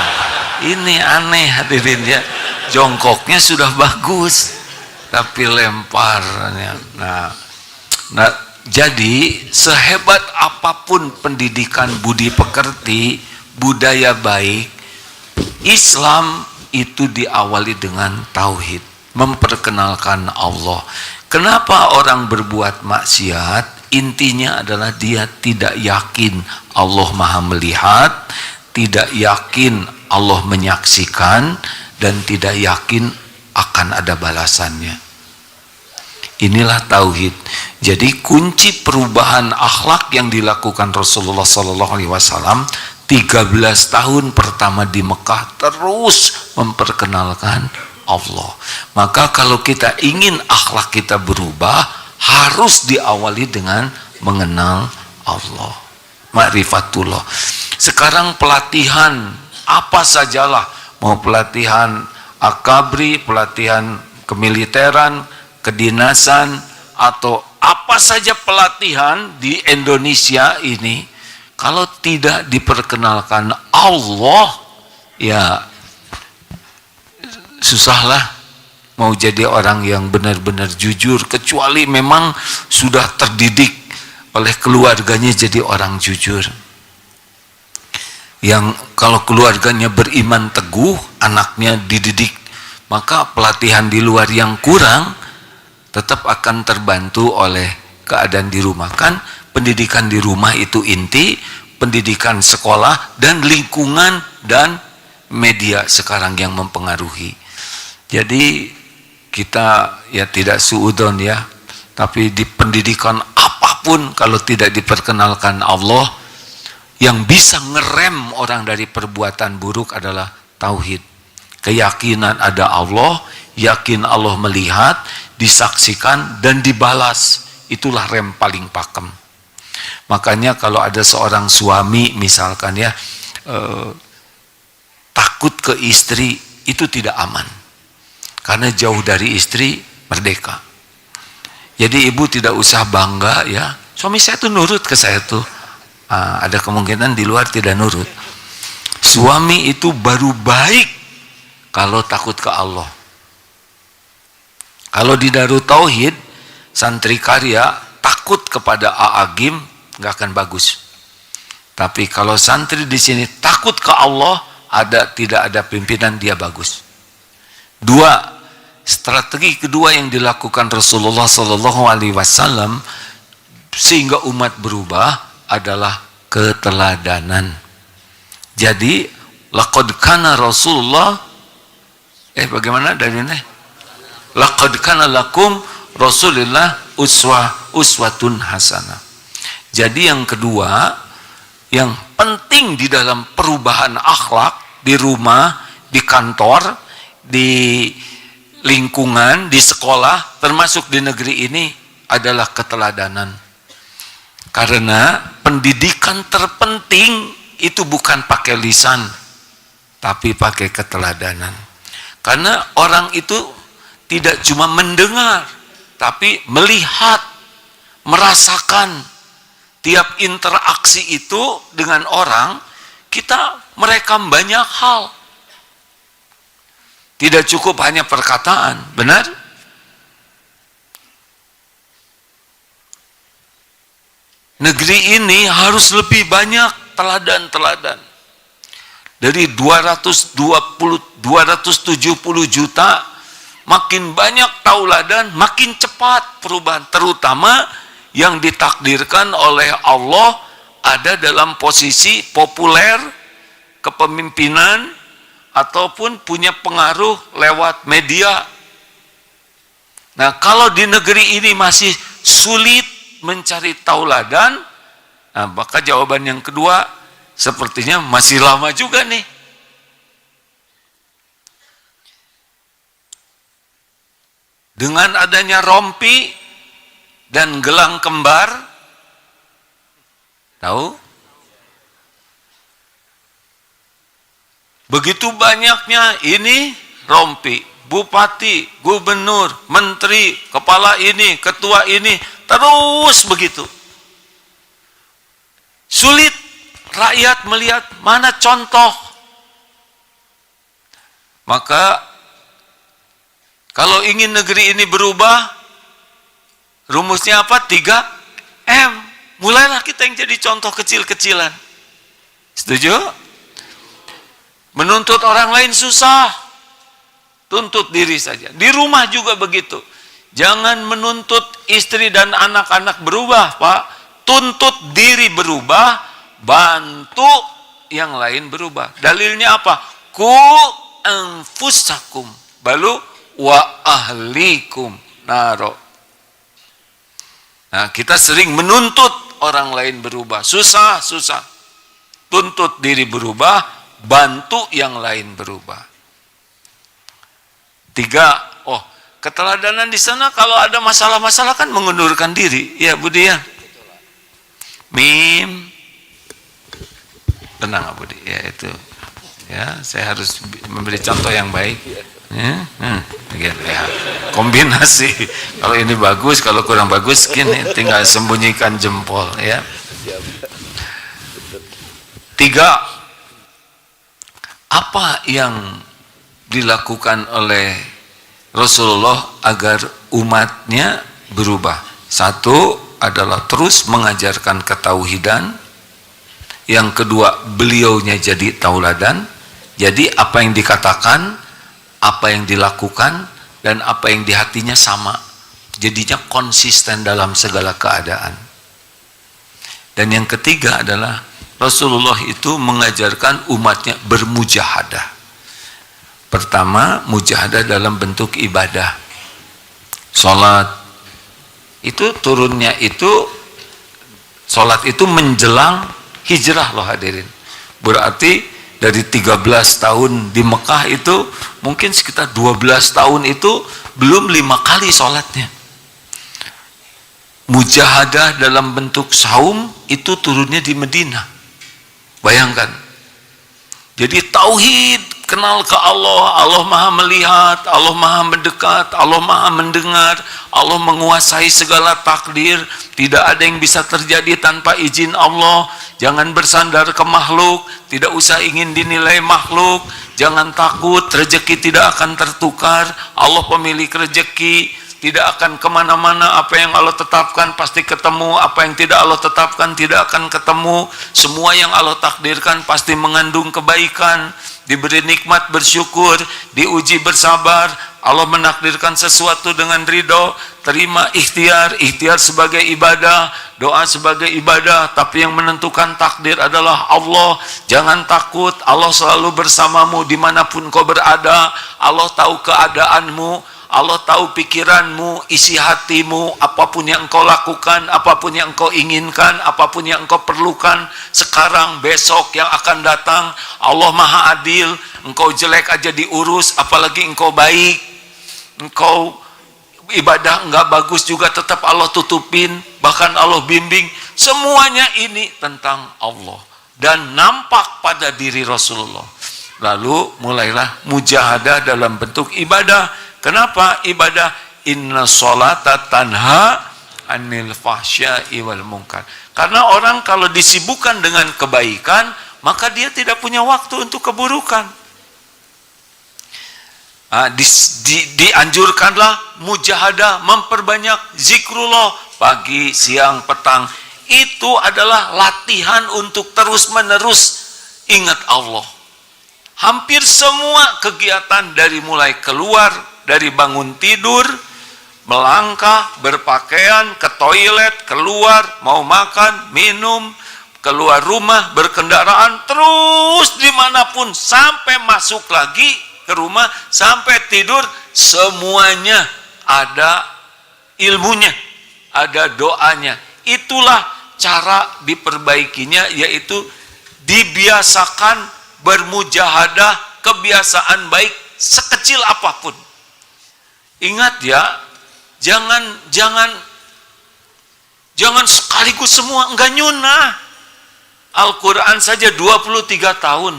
ini aneh hadirin ya. Jongkoknya sudah bagus tapi lemparnya. Nah, jadi sehebat apapun pendidikan budi pekerti, budaya baik, Islam itu diawali dengan tauhid, memperkenalkan Allah. Kenapa orang berbuat maksiat? Intinya adalah dia tidak yakin Allah Maha melihat, tidak yakin Allah menyaksikan, dan tidak yakin akan ada balasannya. Inilah tauhid. Jadi kunci perubahan akhlak yang dilakukan Rasulullah Sallallahu Alaihi Wasallam 13 tahun pertama di Mekah terus memperkenalkan Allah. Maka kalau kita ingin akhlak kita berubah, harus diawali dengan mengenal Allah, ma'rifatullah. Sekarang pelatihan apa sajalah, mau pelatihan akabri, pelatihan kemiliteran, kedinasan, atau apa saja pelatihan di Indonesia ini, kalau tidak diperkenalkan Allah, ya susahlah mau jadi orang yang benar-benar jujur, kecuali memang sudah terdidik oleh keluarganya jadi orang jujur. Yang kalau keluarganya beriman teguh, anaknya dididik, maka pelatihan di luar yang kurang tetap akan terbantu oleh keadaan di rumah. Kan pendidikan di rumah itu inti, pendidikan sekolah dan lingkungan dan media sekarang yang mempengaruhi. Jadi kita ya tidak suudon ya, tapi di pendidikan apapun kalau tidak diperkenalkan Allah, yang bisa ngerem orang dari perbuatan buruk adalah tauhid. Keyakinan ada Allah, yakin Allah melihat, disaksikan dan dibalas, itulah rem paling pakem. Makanya kalau ada seorang suami misalkan ya takut ke istri, itu tidak aman. Karena jauh dari istri merdeka. Jadi ibu tidak usah bangga ya, suami saya tuh nurut ke saya tuh. Ada kemungkinan di luar tidak nurut. Suami itu baru baik kalau takut ke Allah. Kalau di Darut Tauhid, santri karya takut kepada A'agim, nggak akan bagus. Tapi kalau santri di sini takut ke Allah, tidak ada pimpinan, dia bagus. Dua, strategi kedua yang dilakukan Rasulullah Sallallahu Alaihi Wasallam sehingga umat berubah adalah keteladanan. Jadi laqad kana Rasulullah bagaimana dari ini? Laqad kana lakum Rasulillah uswatun hasanah. Jadi yang kedua, yang penting di dalam perubahan akhlak di rumah, di kantor, di lingkungan, di sekolah, termasuk di negeri ini adalah keteladanan. Karena pendidikan terpenting itu bukan pakai lisan, tapi pakai keteladanan. Karena orang itu tidak cuma mendengar, tapi melihat, merasakan. Tiap interaksi itu dengan orang, kita merekam banyak hal. Tidak cukup hanya perkataan, benar? Negeri ini harus lebih banyak teladan-teladan. Dari 270 juta, makin banyak tauladan, makin cepat perubahan. Terutama yang ditakdirkan oleh Allah ada dalam posisi populer, kepemimpinan, ataupun punya pengaruh lewat media. Nah, kalau di negeri ini masih sulit mencari tauladan, nah, maka jawaban yang kedua sepertinya masih lama juga nih. Dengan adanya rompi dan gelang kembar, tahu? Begitu banyaknya ini rompi, bupati, gubernur, menteri, kepala ini, ketua ini, terus begitu. Sulit rakyat melihat mana contoh. Maka kalau ingin negeri ini berubah, rumusnya apa? 3M. Mulailah kita yang jadi contoh kecil-kecilan. Setuju? Menuntut orang lain susah. Tuntut diri saja. Di rumah juga begitu. Jangan menuntut istri dan anak-anak berubah, Pak. Tuntut diri berubah, bantu yang lain berubah. Dalilnya apa? Ku anfusakum balu wa ahlikum naro. Nah, kita sering menuntut orang lain berubah. Susah. Tuntut diri berubah, bantu yang lain berubah. 3, keteladanan di sana kalau ada masalah-masalah kan mengundurkan diri. Ya, Budi ya. Mim. Tenang, Budi. Ya, itu. Ya, saya harus memberi contoh yang baik. Ya, ya. Kombinasi. Kalau ini bagus, kalau kurang bagus, gini, tinggal sembunyikan jempol. Ya. 3. Apa yang dilakukan oleh Rasulullah agar umatnya berubah? 1 adalah terus mengajarkan ketauhidan. Yang kedua, beliaunya jadi tauladan. Jadi apa yang dikatakan, apa yang dilakukan, dan apa yang di hatinya sama. Jadinya konsisten dalam segala keadaan. Dan yang ketiga adalah Rasulullah itu mengajarkan umatnya bermujahadah. Pertama, mujahadah dalam bentuk ibadah. Salat itu turunnya itu, salat itu menjelang hijrah loh hadirin. Berarti dari 13 tahun di Mekah itu mungkin sekitar 12 tahun itu belum 5 kali salatnya. Mujahadah dalam bentuk saum itu turunnya di Madinah. Bayangkan. Jadi tauhid, kenal ke Allah, Allah Maha melihat, Allah Maha mendekat, Allah Maha mendengar, Allah menguasai segala takdir, tidak ada yang bisa terjadi tanpa izin Allah. Jangan bersandar ke makhluk, tidak usah ingin dinilai makhluk, jangan takut, rezeki tidak akan tertukar, Allah pemilik rezeki, tidak akan kemana-mana, apa yang Allah tetapkan pasti ketemu, apa yang tidak Allah tetapkan tidak akan ketemu, semua yang Allah takdirkan pasti mengandung kebaikan, diberi nikmat bersyukur, diuji bersabar, Allah menakdirkan sesuatu dengan ridho, terima ikhtiar sebagai ibadah, doa sebagai ibadah, tapi yang menentukan takdir adalah Allah. Jangan takut, Allah selalu bersamamu dimanapun kau berada. Allah tahu keadaanmu, Allah tahu pikiranmu, isi hatimu, apapun yang engkau lakukan, apapun yang engkau inginkan, apapun yang engkau perlukan, sekarang, besok, yang akan datang. Allah maha adil. Engkau jelek aja diurus, apalagi engkau baik. Engkau ibadah enggak bagus juga tetap Allah tutupin, bahkan Allah bimbing. Semuanya ini tentang Allah dan nampak pada diri Rasulullah. Lalu mulailah mujahadah dalam bentuk ibadah. Kenapa ibadah? Inna sholata tanha anil fahsya'i wal munkar. Karena orang kalau disibukkan dengan kebaikan, maka dia tidak punya waktu untuk keburukan. Dianjurkanlah mujahadah, memperbanyak zikrullah pagi, siang, petang. Itu adalah latihan untuk terus-menerus ingat Allah. Hampir semua kegiatan dari mulai keluar, dari bangun tidur, melangkah, berpakaian, ke toilet, keluar, mau makan, minum, keluar rumah, berkendaraan, terus dimanapun, sampai masuk lagi ke rumah, sampai tidur, semuanya ada ilmunya, ada doanya. Itulah cara diperbaikinya, yaitu dibiasakan bermujahadah, kebiasaan baik sekecil apapun. Ingat ya, jangan sekaligus semua, enggak nyunah. Al-Quran saja 23 tahun.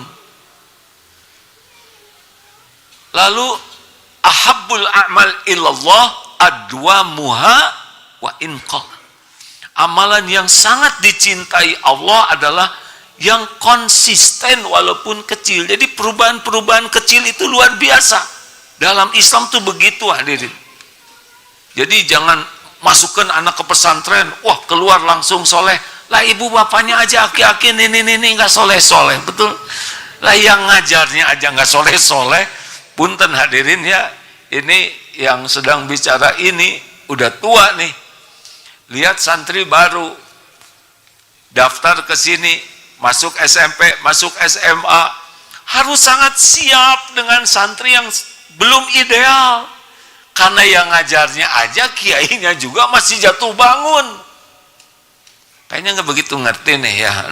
Lalu ahabbul a'mal illallah adwamuha wa inqal. Amalan yang sangat dicintai Allah adalah yang konsisten walaupun kecil. Jadi perubahan-perubahan kecil itu luar biasa. Dalam Islam tuh begitu, hadirin. Jadi jangan masukkan anak ke pesantren, wah keluar langsung soleh. Lah ibu bapaknya aja aki-aki ini nggak soleh-soleh, betul? Lah yang ngajarnya aja nggak soleh-soleh. Punten hadirin ya, ini yang sedang bicara ini udah tua nih. Lihat santri baru daftar ke sini, masuk SMP, masuk SMA, harus sangat siap dengan santri yang belum ideal. Karena yang ngajarnya aja, kiainya juga masih jatuh bangun. Kayaknya nggak begitu ngerti nih ya.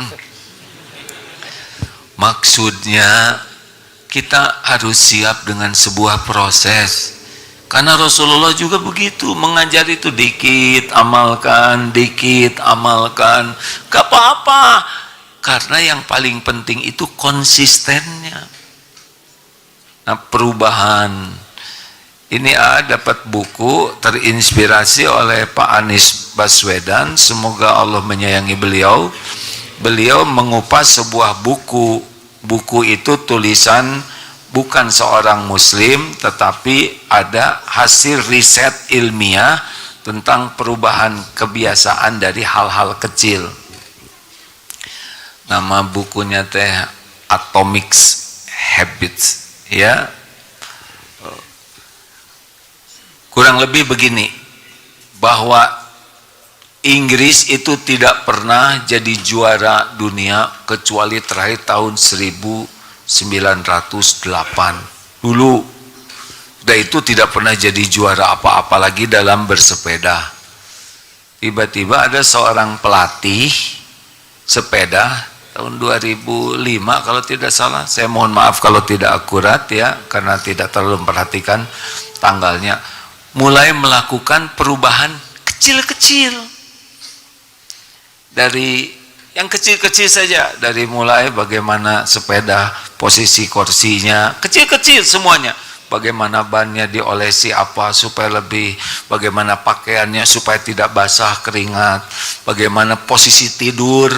Maksudnya kita harus siap dengan sebuah proses. Karena Rasulullah juga begitu, mengajar itu dikit amalkan, gak apa-apa. Karena yang paling penting itu konsistennya. Nah, perubahan ini dapat buku terinspirasi oleh Pak Anies Baswedan, semoga Allah menyayangi beliau. Beliau mengupas sebuah buku. Buku itu tulisan bukan seorang muslim, tetapi ada hasil riset ilmiah tentang perubahan kebiasaan dari hal-hal kecil. Nama bukunya teh Atomic Habits, ya. Kurang lebih begini, bahwa Inggris itu tidak pernah jadi juara dunia kecuali terakhir tahun 1908. Dulu udah itu tidak pernah jadi juara apa-apa lagi dalam bersepeda. Tiba-tiba ada seorang pelatih sepeda tahun 2005 kalau tidak salah. Saya mohon maaf kalau tidak akurat ya, karena tidak terlalu memperhatikan tanggalnya. Mulai melakukan perubahan kecil-kecil. Dari yang kecil-kecil saja, dari mulai bagaimana sepeda, posisi kursinya, kecil-kecil semuanya. Bagaimana bannya diolesi apa supaya lebih, bagaimana pakaiannya supaya tidak basah keringat, bagaimana posisi tidur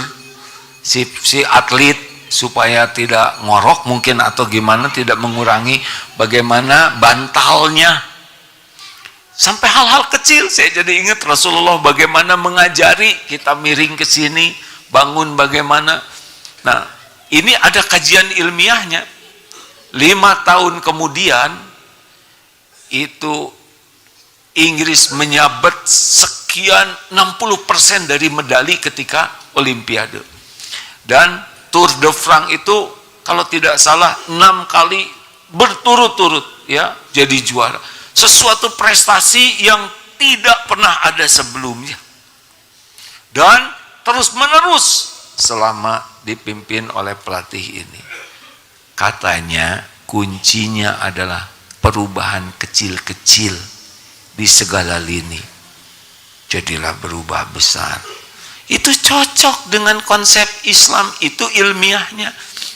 si atlet supaya tidak ngorok mungkin atau gimana, tidak mengurangi, bagaimana bantalnya. Sampai hal-hal kecil, saya jadi ingat Rasulullah bagaimana mengajari kita miring ke sini, bangun bagaimana. Nah, ini ada kajian ilmiahnya. 5 tahun kemudian, itu Inggris menyabet sekian 60% dari medali ketika Olimpiade. Dan Tour de France itu kalau tidak salah 6 kali berturut-turut ya jadi juara. Sesuatu prestasi yang tidak pernah ada sebelumnya. Dan terus-menerus selama dipimpin oleh pelatih ini. Katanya kuncinya adalah perubahan kecil-kecil di segala lini. Jadilah berubah besar. Itu cocok dengan konsep Islam, itu ilmiahnya.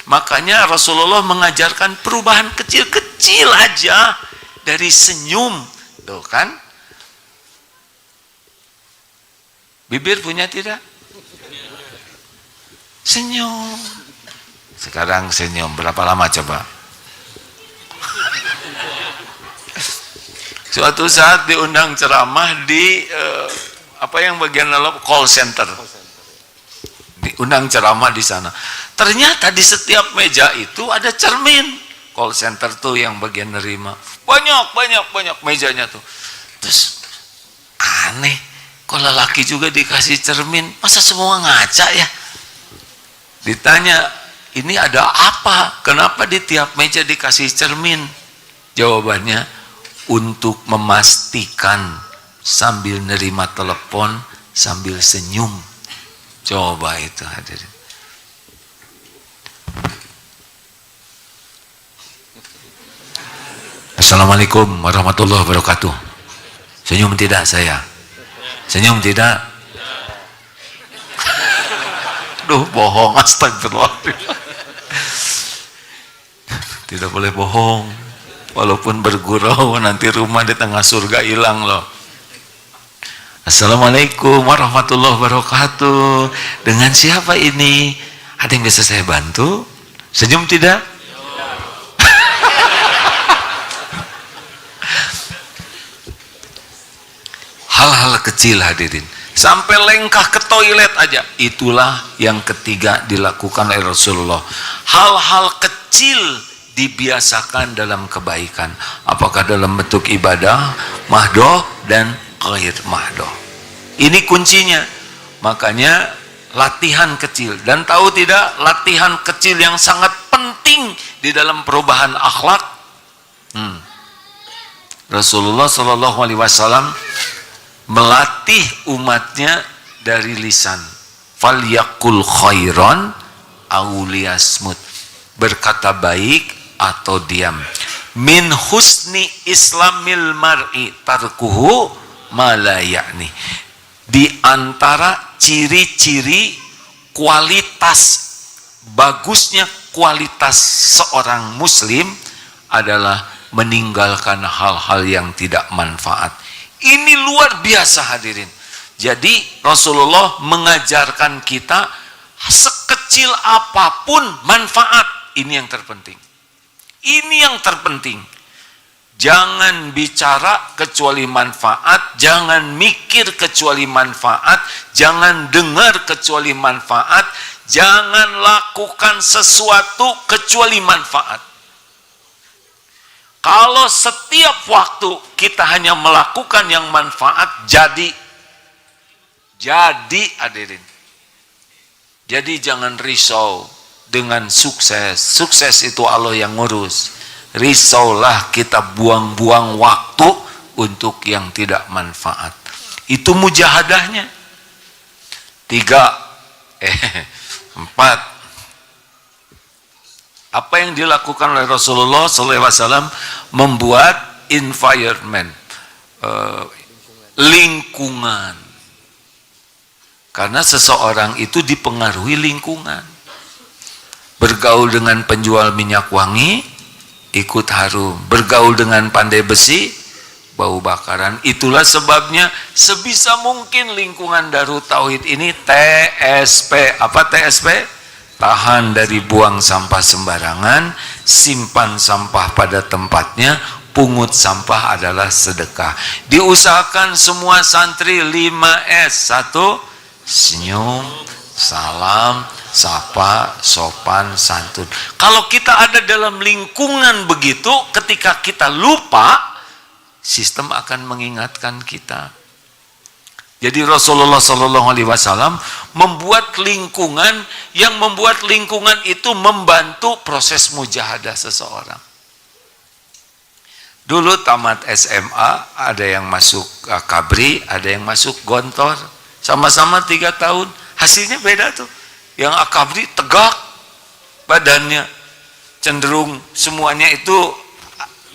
Makanya Rasulullah mengajarkan perubahan kecil-kecil aja dari senyum. Tuh kan? Bibir punya tidak? Senyum. Sekarang senyum berapa lama coba? Suatu saat diundang ceramah di apa yang bagian dalam call center. Diundang ceramah di sana. Ternyata di setiap meja itu ada cermin. Call center tuh yang bagian nerima. Banyak mejanya tuh. Terus aneh, kok lelaki juga dikasih cermin, masa semua ngaca ya? Ditanya, ini ada apa? Kenapa di tiap meja dikasih cermin? Jawabannya, untuk memastikan sambil nerima telepon sambil senyum. Coba itu hadirin. Assalamualaikum warahmatullahi wabarakatuh. Senyum tidak saya? Senyum tidak? Duh, bohong, astagfirullah. Tidak boleh bohong. Walaupun bergurau, nanti rumah di tengah surga hilang loh. Assalamualaikum warahmatullahi wabarakatuh. Dengan siapa ini? Ada yang bisa saya bantu? Senyum tidak? Hal-hal kecil hadirin. Sampai lengkah ke toilet aja. Itulah yang ketiga dilakukan oleh Rasulullah. Hal-hal kecil dibiasakan dalam kebaikan. Apakah dalam bentuk ibadah, mahdoh, dan ghair mahdoh. Ini kuncinya. Makanya latihan kecil. Dan tahu tidak, latihan kecil yang sangat penting di dalam perubahan akhlak. Rasulullah SAW melatih umatnya dari lisan. Falyakul khairan aw liyasmut. Berkata baik atau diam. Min husni islamil mar'i tarkuhu ma la ya'ni. Di antara ciri-ciri kualitas, bagusnya kualitas seorang muslim adalah meninggalkan hal-hal yang tidak manfaat. Ini luar biasa hadirin. Jadi Rasulullah mengajarkan kita sekecil apapun manfaat. Ini yang terpenting. Ini yang terpenting. Jangan bicara kecuali manfaat, jangan mikir kecuali manfaat, jangan dengar kecuali manfaat, jangan lakukan sesuatu kecuali manfaat. Kalau setiap waktu kita hanya melakukan yang manfaat, jadi hadirin. Jadi jangan risau dengan sukses. Sukses itu Allah yang ngurus. Risaulah kita buang-buang waktu untuk yang tidak manfaat. Itu mujahadahnya. 4. Apa yang dilakukan oleh Rasulullah SAW? Membuat environment, lingkungan. Karena seseorang itu dipengaruhi lingkungan. Bergaul dengan penjual minyak wangi, ikut harum. Bergaul dengan pandai besi, bau bakaran. Itulah sebabnya sebisa mungkin lingkungan Darut Tauhid ini TSP. Apa TSP? Tahan dari buang sampah sembarangan, simpan sampah pada tempatnya, pungut sampah adalah sedekah. Diusahakan semua santri 5S. 1. Senyum, salam, sapa, sopan, santun. Kalau kita ada dalam lingkungan begitu, ketika kita lupa, sistem akan mengingatkan kita. Jadi Rasulullah Sallallahu Alaihi Wasallam membuat lingkungan yang membuat lingkungan itu membantu proses mujahadah seseorang. Dulu tamat SMA, ada yang masuk Kabri, ada yang masuk Gontor, sama-sama 3 tahun, hasilnya beda tuh. Yang Akabri tegak badannya, cenderung semuanya itu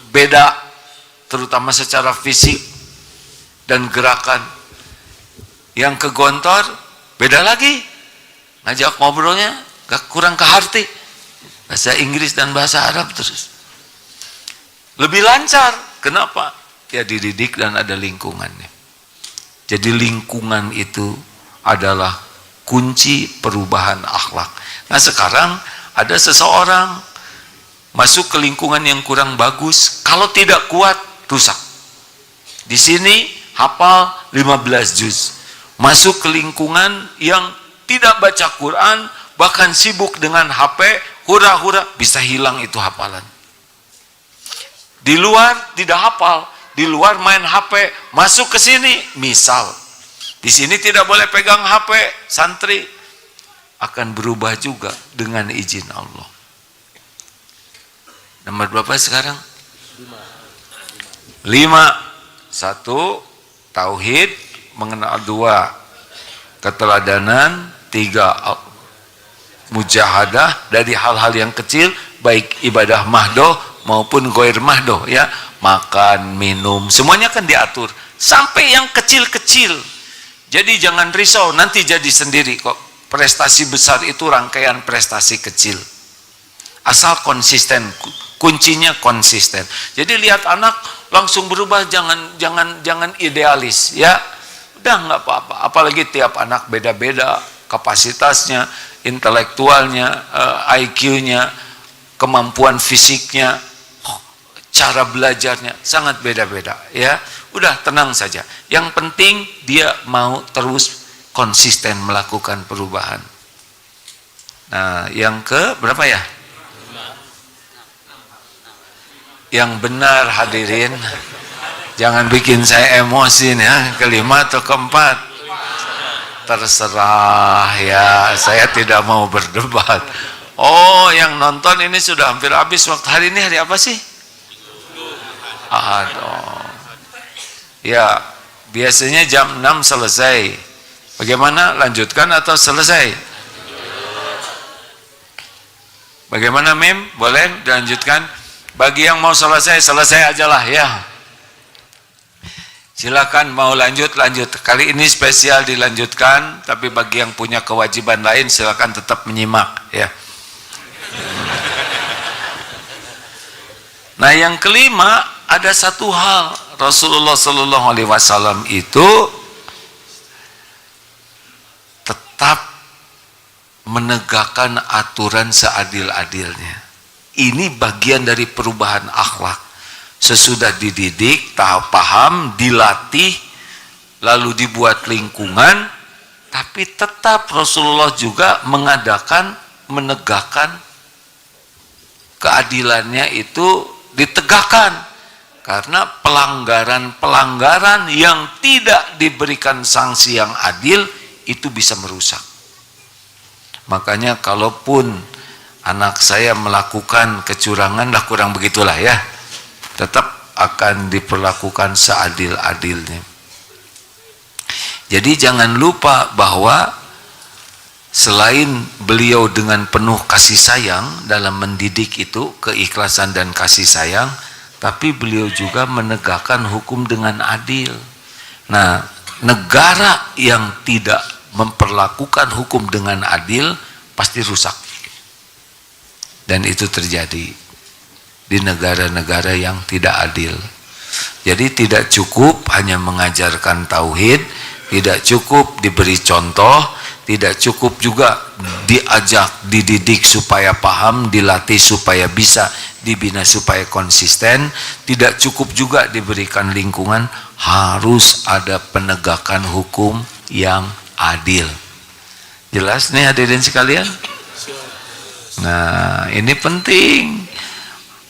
beda, terutama secara fisik dan gerakan. Yang ke Gontor beda lagi, ngajak ngobrolnya gak kurang ke hati, bahasa Inggris dan bahasa Arab terus lebih lancar. Kenapa? Ya dididik dan ada lingkungannya. Jadi lingkungan itu adalah kunci perubahan akhlak. Nah sekarang ada seseorang masuk ke lingkungan yang kurang bagus, kalau tidak kuat rusak. Di sini hafal 15 juz, masuk ke lingkungan yang tidak baca Quran, bahkan sibuk dengan HP, hura-hura, bisa hilang itu hafalan. Di luar tidak hafal, di luar main HP, masuk ke sini, misal di sini tidak boleh pegang HP, santri akan berubah juga dengan izin Allah. Nomor berapa sekarang? 5. 1, tauhid, mengenal 2, keteladanan, 3, mujahadah dari hal-hal yang kecil, baik ibadah mahdoh maupun goir mahdoh, ya, makan, minum, semuanya kan diatur sampai yang kecil-kecil. Jadi jangan risau, nanti jadi sendiri kok. Prestasi besar itu rangkaian prestasi kecil, asal konsisten. Kuncinya konsisten. Jadi lihat anak langsung berubah, jangan idealis, ya. Udah nggak apa-apa, apalagi tiap anak beda-beda kapasitasnya, intelektualnya, IQ-nya, kemampuan fisiknya, cara belajarnya sangat beda-beda, ya. Udah tenang saja. Yang penting dia mau terus konsisten melakukan perubahan. Nah, yang ke berapa ya? Yang benar hadirin. Jangan bikin saya emosi ya. Kelima atau keempat? Terserah ya, saya tidak mau berdebat. Oh, yang nonton ini sudah hampir habis waktu. Hari ini hari apa sih? Aduh. Ya, biasanya jam 6 selesai. Bagaimana, lanjutkan atau selesai? Bagaimana Mim? Boleh dilanjutkan? Bagi yang mau selesai, selesai ajalah ya. Silakan mau lanjut. Kali ini spesial dilanjutkan, tapi bagi yang punya kewajiban lain silakan tetap menyimak ya. Nah, yang kelima, ada satu hal, Rasulullah Sallallahu Alaihi Wasallam itu tetap menegakkan aturan seadil-adilnya. Ini bagian dari perubahan akhlak. Sesudah dididik, tahap paham, dilatih, lalu dibuat lingkungan, tapi tetap Rasulullah juga menegakkan keadilannya itu ditegakkan. Karena pelanggaran-pelanggaran yang tidak diberikan sanksi yang adil itu bisa merusak. Makanya kalaupun anak saya melakukan kecurangan, lah kurang begitulah ya, tetap akan diperlakukan seadil-adilnya. Jadi jangan lupa bahwa selain beliau dengan penuh kasih sayang dalam mendidik itu, keikhlasan dan kasih sayang, tapi beliau juga menegakkan hukum dengan adil. Nah, negara yang tidak memperlakukan hukum dengan adil pasti rusak. Dan itu terjadi di negara-negara yang tidak adil. Jadi tidak cukup hanya mengajarkan tauhid, tidak cukup diberi contoh, tidak cukup juga diajak, dididik supaya paham, dilatih supaya bisa, dibina supaya konsisten, tidak cukup juga diberikan lingkungan, harus ada penegakan hukum yang adil. Jelas nih hadirin sekalian? Nah, ini penting.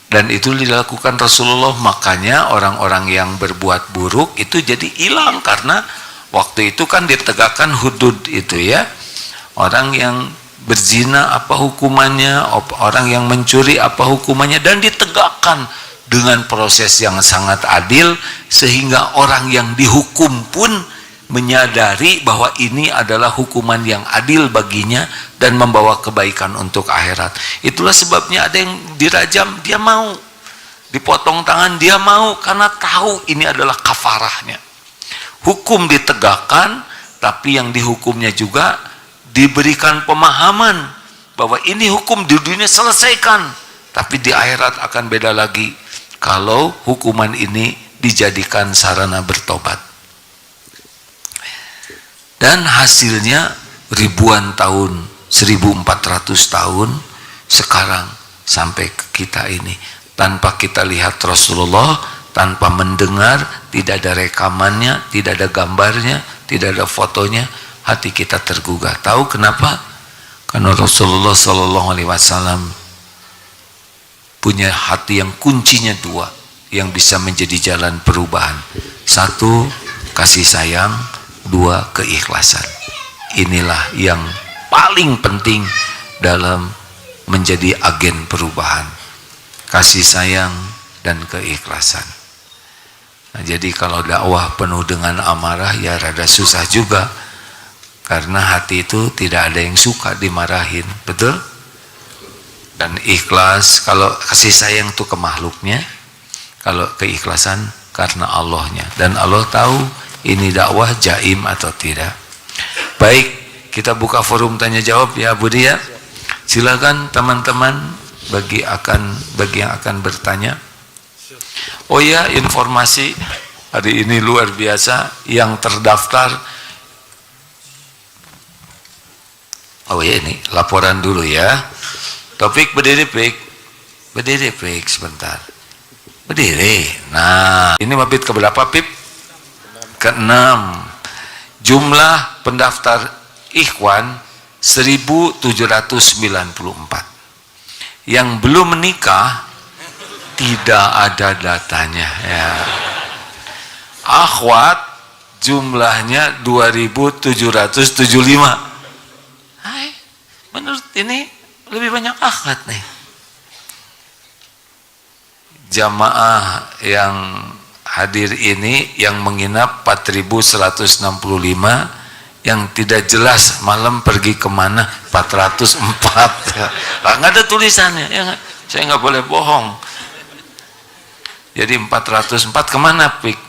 Dan itu dilakukan Rasulullah, makanya orang-orang yang berbuat buruk itu jadi hilang, karena waktu itu kan ditegakkan hudud itu ya. Orang yang berzina apa hukumannya, orang yang mencuri apa hukumannya, dan ditegakkan dengan proses yang sangat adil, sehingga orang yang dihukum pun menyadari bahwa ini adalah hukuman yang adil baginya dan membawa kebaikan untuk akhirat. Itulah sebabnya ada yang dirajam, dia mau, dipotong tangan, dia mau, karena tahu ini adalah kafarahnya. Hukum ditegakkan, tapi yang dihukumnya juga diberikan pemahaman bahwa ini hukum di dunia selesaikan, tapi di akhirat akan beda lagi kalau hukuman ini dijadikan sarana bertobat. Dan hasilnya ribuan tahun, 1400 tahun sekarang sampai ke kita ini, tanpa kita lihat Rasulullah, tanpa mendengar, tidak ada rekamannya, tidak ada gambarnya, tidak ada fotonya, hati kita tergugah. Tahu kenapa? Karena Rasulullah SAW punya hati yang kuncinya dua, yang bisa menjadi jalan perubahan. Satu, kasih sayang. Dua, keikhlasan. Inilah yang paling penting dalam menjadi agen perubahan. Kasih sayang dan keikhlasan. Nah, jadi kalau dakwah penuh dengan amarah ya rada susah juga. Karena hati itu tidak ada yang suka dimarahin. Betul? Dan ikhlas, kalau kasih sayang itu ke makhluknya, kalau keikhlasan karena Allahnya. Dan Allah tahu ini dakwah jaim atau tidak. Baik, kita buka forum tanya jawab ya Budi ya. Silakan teman-teman bagi yang akan bertanya. Oh ya, informasi hari ini luar biasa, yang terdaftar. Oh ya, ini laporan dulu ya. Topik berdiri Pik sebentar. Berdiri. Nah, ini mabit keberapa Pip? Ke-6. Jumlah pendaftar ikhwan 1794. Yang belum menikah tidak ada datanya ya. Akhwat jumlahnya 2775. Hai, menurut ini lebih banyak akhwat nih. Jamaah yang hadir ini yang menginap 4165, yang tidak jelas malam pergi kemana 404. Nggak ada tulisannya ya, saya nggak boleh bohong. Jadi 404 kemana Pik?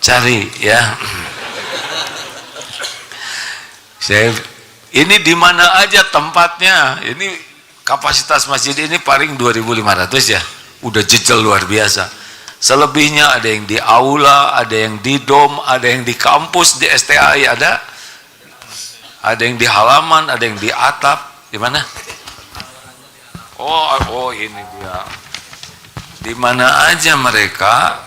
Cari ya. Ini di mana aja tempatnya? Ini kapasitas masjid ini paling 2500 ya, udah jejel luar biasa. Selebihnya ada yang di aula, ada yang di dom, ada yang di kampus, di STAI ada yang di halaman, ada yang di atap. Di mana? Oh ini dia. Di mana aja mereka?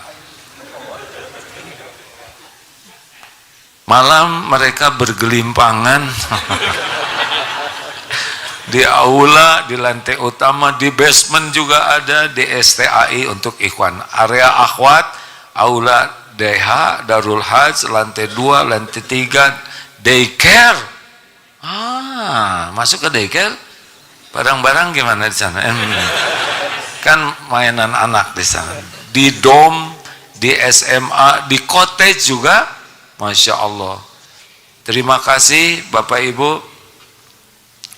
Malam mereka bergelimpangan. Di aula, di lantai utama, di basement juga ada, di STAI untuk ikhwan. Area akhwat, aula DH, Darul Hajj, lantai 2, lantai 3, daycare. Masuk ke daycare? Barang-barang gimana di sana? Kan mainan anak di sana. Di dom, di SMA, di cottage juga, Masya Allah. Terima kasih Bapak Ibu.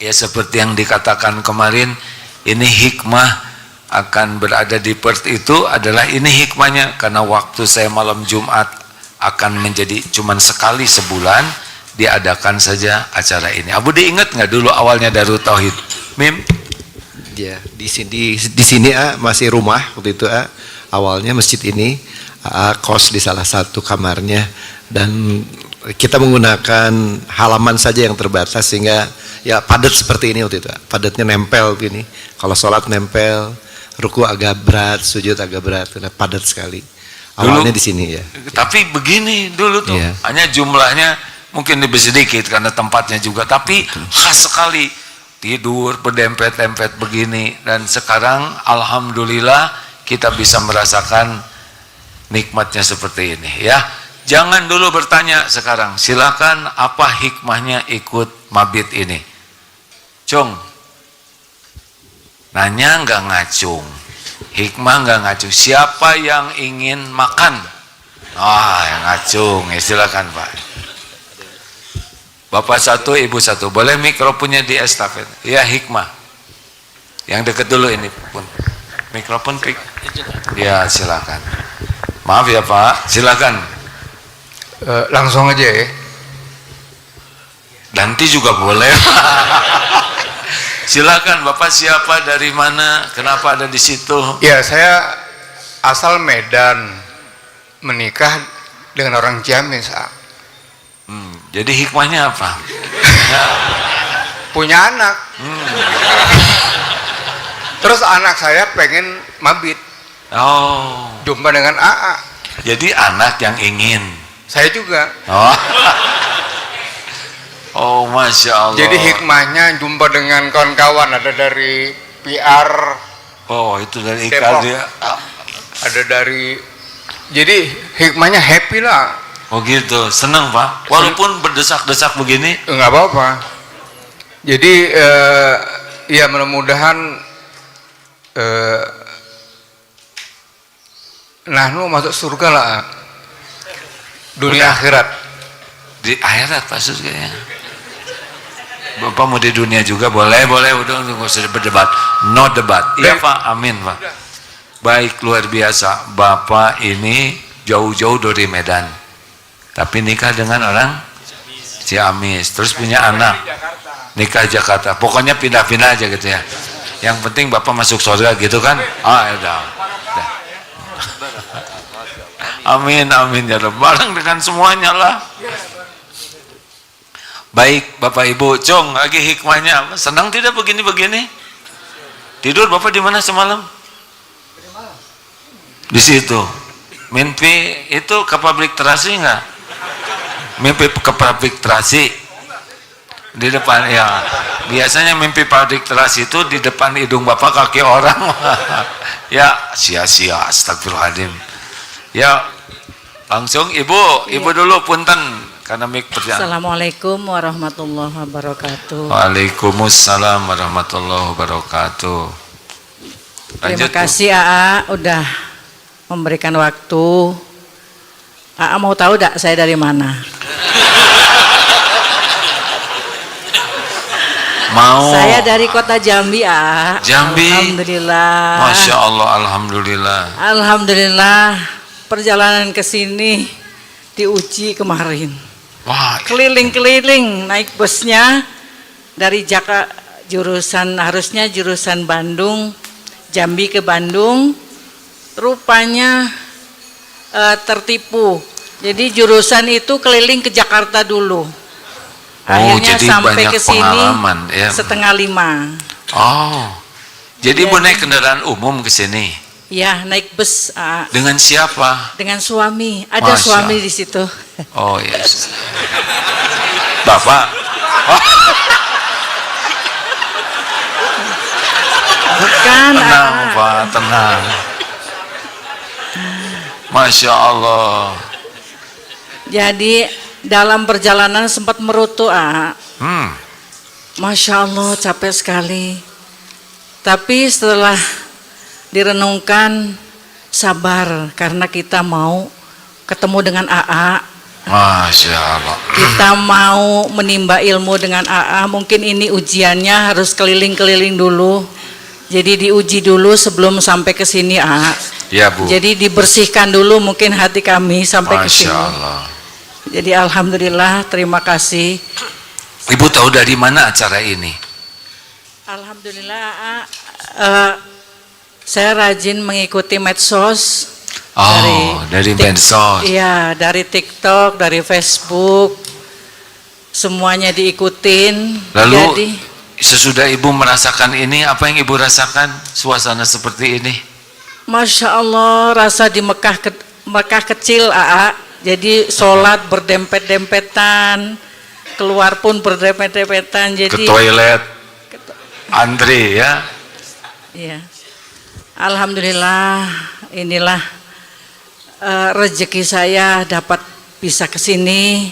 Ya seperti yang dikatakan kemarin, ini hikmah akan berada di Perth itu adalah ini hikmahnya, karena waktu saya malam Jumat akan menjadi cuman sekali sebulan, diadakan saja acara ini. Abu diingat nggak dulu awalnya Darut Tauhid? Mim? Ya, di sini masih rumah waktu itu awalnya masjid ini kos di salah satu kamarnya, dan kita menggunakan halaman saja yang terbatas sehingga ya padat seperti ini waktu itu. Padatnya nempel gini. Kalau sholat nempel, ruku agak berat, sujud agak berat, padat sekali. Awalnya di sini ya. Tapi begini dulu tuh, hanya jumlahnya mungkin lebih sedikit karena tempatnya juga, tapi khas sekali. tidur berdempet-dempet begini, dan sekarang alhamdulillah kita bisa merasakan nikmatnya seperti ini ya. Jangan dulu bertanya sekarang, silakan apa hikmahnya ikut mabit ini. Cung, nanya nggak ngacung, hikmah nggak ngacung. Siapa yang ingin makan? Yang ngacung, ya silakan Pak. Bapak satu, ibu satu. Boleh mikrofonnya di estafet. Ya, hikmah. Yang deket dulu ini pun. Mikrofon pik. Ya, silakan. Maaf ya Pak, silakan. Langsung aja ya. Nanti juga boleh. Silakan Bapak, siapa, dari mana, kenapa ada di situ? Ya, saya asal Medan, menikah dengan orang Ciamis. Jadi hikmahnya apa? Punya anak. Terus anak saya pengen mabit, Oh, jumpa dengan AA. jadi anak yang ingin. Saya juga. Oh, Masya Allah. Jadi hikmahnya jumpa dengan kawan-kawan, ada dari PR, Oh, itu dari Depok. IKD. ada dari. Jadi hikmahnya happy lah. Oh gitu, senang Pak. Walaupun berdesak-desak begini. Enggak apa-apa. Jadi ya mudah-mudahan nahnu masuk surga lah, dunia Udah. akhirat. Di akhirat Pak kayaknya. Bapak mau di dunia juga boleh, udah nggak usah berdebat, no debat. Iya Pak, amin Pak. Baik, luar biasa. Bapak ini jauh-jauh dari Medan, tapi nikah dengan orang Ciamis, terus punya anak, nikah Jakarta. Pokoknya pindah-pindah aja gitu ya. Yang penting Bapak masuk surga gitu kan? Udah. Amin, amin ya Rabb. Bareng dengan semuanya lah. Baik Bapak Ibu, Cung, lagi hikmahnya apa? Senang tidak begini-begini? Tidur Bapak di mana semalam? Di situ. Mimpi itu ke pabrik terasi enggak? Mimpi ke pabrik terasi di depan ya. Biasanya mimpi pabrik terasi itu di depan hidung Bapak kaki orang. Ya, sia-sia, astagfirullahaladzim. Ya, langsung Ibu dulu punten. Karena Assalamualaikum warahmatullahi wabarakatuh. Waalaikumsalam warahmatullahi wabarakatuh. Terima kasih AA udah memberikan waktu. AA mau tahu tak saya dari mana? Mau. Saya dari kota Jambi, AA. Jambi. Alhamdulillah. Masya Allah, alhamdulillah. Alhamdulillah. Perjalanan ke sini diuji kemarin. Wah, Keliling-keliling naik busnya dari Jakarta, harusnya jurusan Bandung, Jambi ke Bandung, rupanya tertipu. Jadi jurusan itu keliling ke Jakarta dulu. Akhirnya jadi sampai banyak ke sini pengalaman, ya. 4:30. Oh, jadi Ibu naik kendaraan umum ke sini? Ya, naik bus Dengan siapa? dengan suami. Ada Masya. suami di situ. Oh yes. Bapak. Oh, Bukan. tenang Pak, tenang. Masya Allah. Jadi dalam perjalanan sempat merutu, Hmm. Masya Allah, capek sekali. Tapi setelah direnungkan, sabar, karena kita mau ketemu dengan AA. Masya Allah. Kita mau menimba ilmu dengan AA. Mungkin ini ujiannya, harus keliling-keliling dulu. Jadi diuji dulu sebelum sampai ke sini, AA. Ya Bu. Jadi dibersihkan dulu mungkin hati kami sampai ke Masya sini. Allah. Jadi alhamdulillah, terima kasih. Ibu tahu dari mana acara ini? Alhamdulillah, saya rajin mengikuti medsos. Oh, dari medsos. Iya, dari TikTok, dari Facebook, semuanya diikutin. Lalu Jadi, sesudah Ibu merasakan ini, apa yang Ibu rasakan suasana seperti ini? Masya Allah, rasa di Mekah kecil, AA. Jadi sholat berdempet-dempetan, keluar pun berdempet-dempetan. Ke Jadi toilet. Andre ya. Iya. Alhamdulillah, inilah rezeki saya dapat bisa ke sini.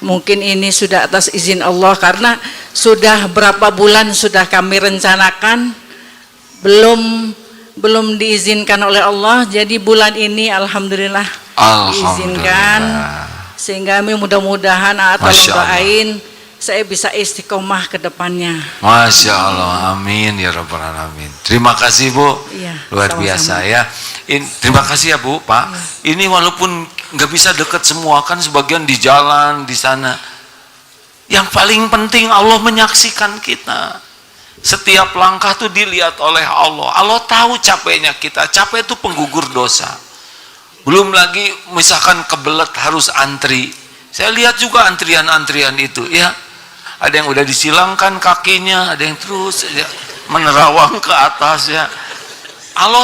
Mungkin ini sudah atas izin Allah, karena sudah berapa bulan sudah kami rencanakan, belum diizinkan oleh Allah. Jadi bulan ini alhamdulillah diizinkan, sehingga mudah-mudahan tolong doain saya bisa istiqomah ke depannya. Masya Allah, amin ya rabbal alamin. Terima kasih Bu, Iya, luar sama-sama. biasa ya. Terima kasih ya Bu, Pak. Ini walaupun nggak bisa dekat semua, kan sebagian di jalan di sana. Yang paling penting Allah menyaksikan kita. Setiap langkah tuh dilihat oleh Allah. Allah tahu capeknya kita. Capek itu penggugur dosa. Belum lagi misalkan kebelet harus antri. Saya lihat juga antrian-antrian itu ya. Ada yang udah disilangkan kakinya, ada yang terus ya, menerawang ke atas ya. Allah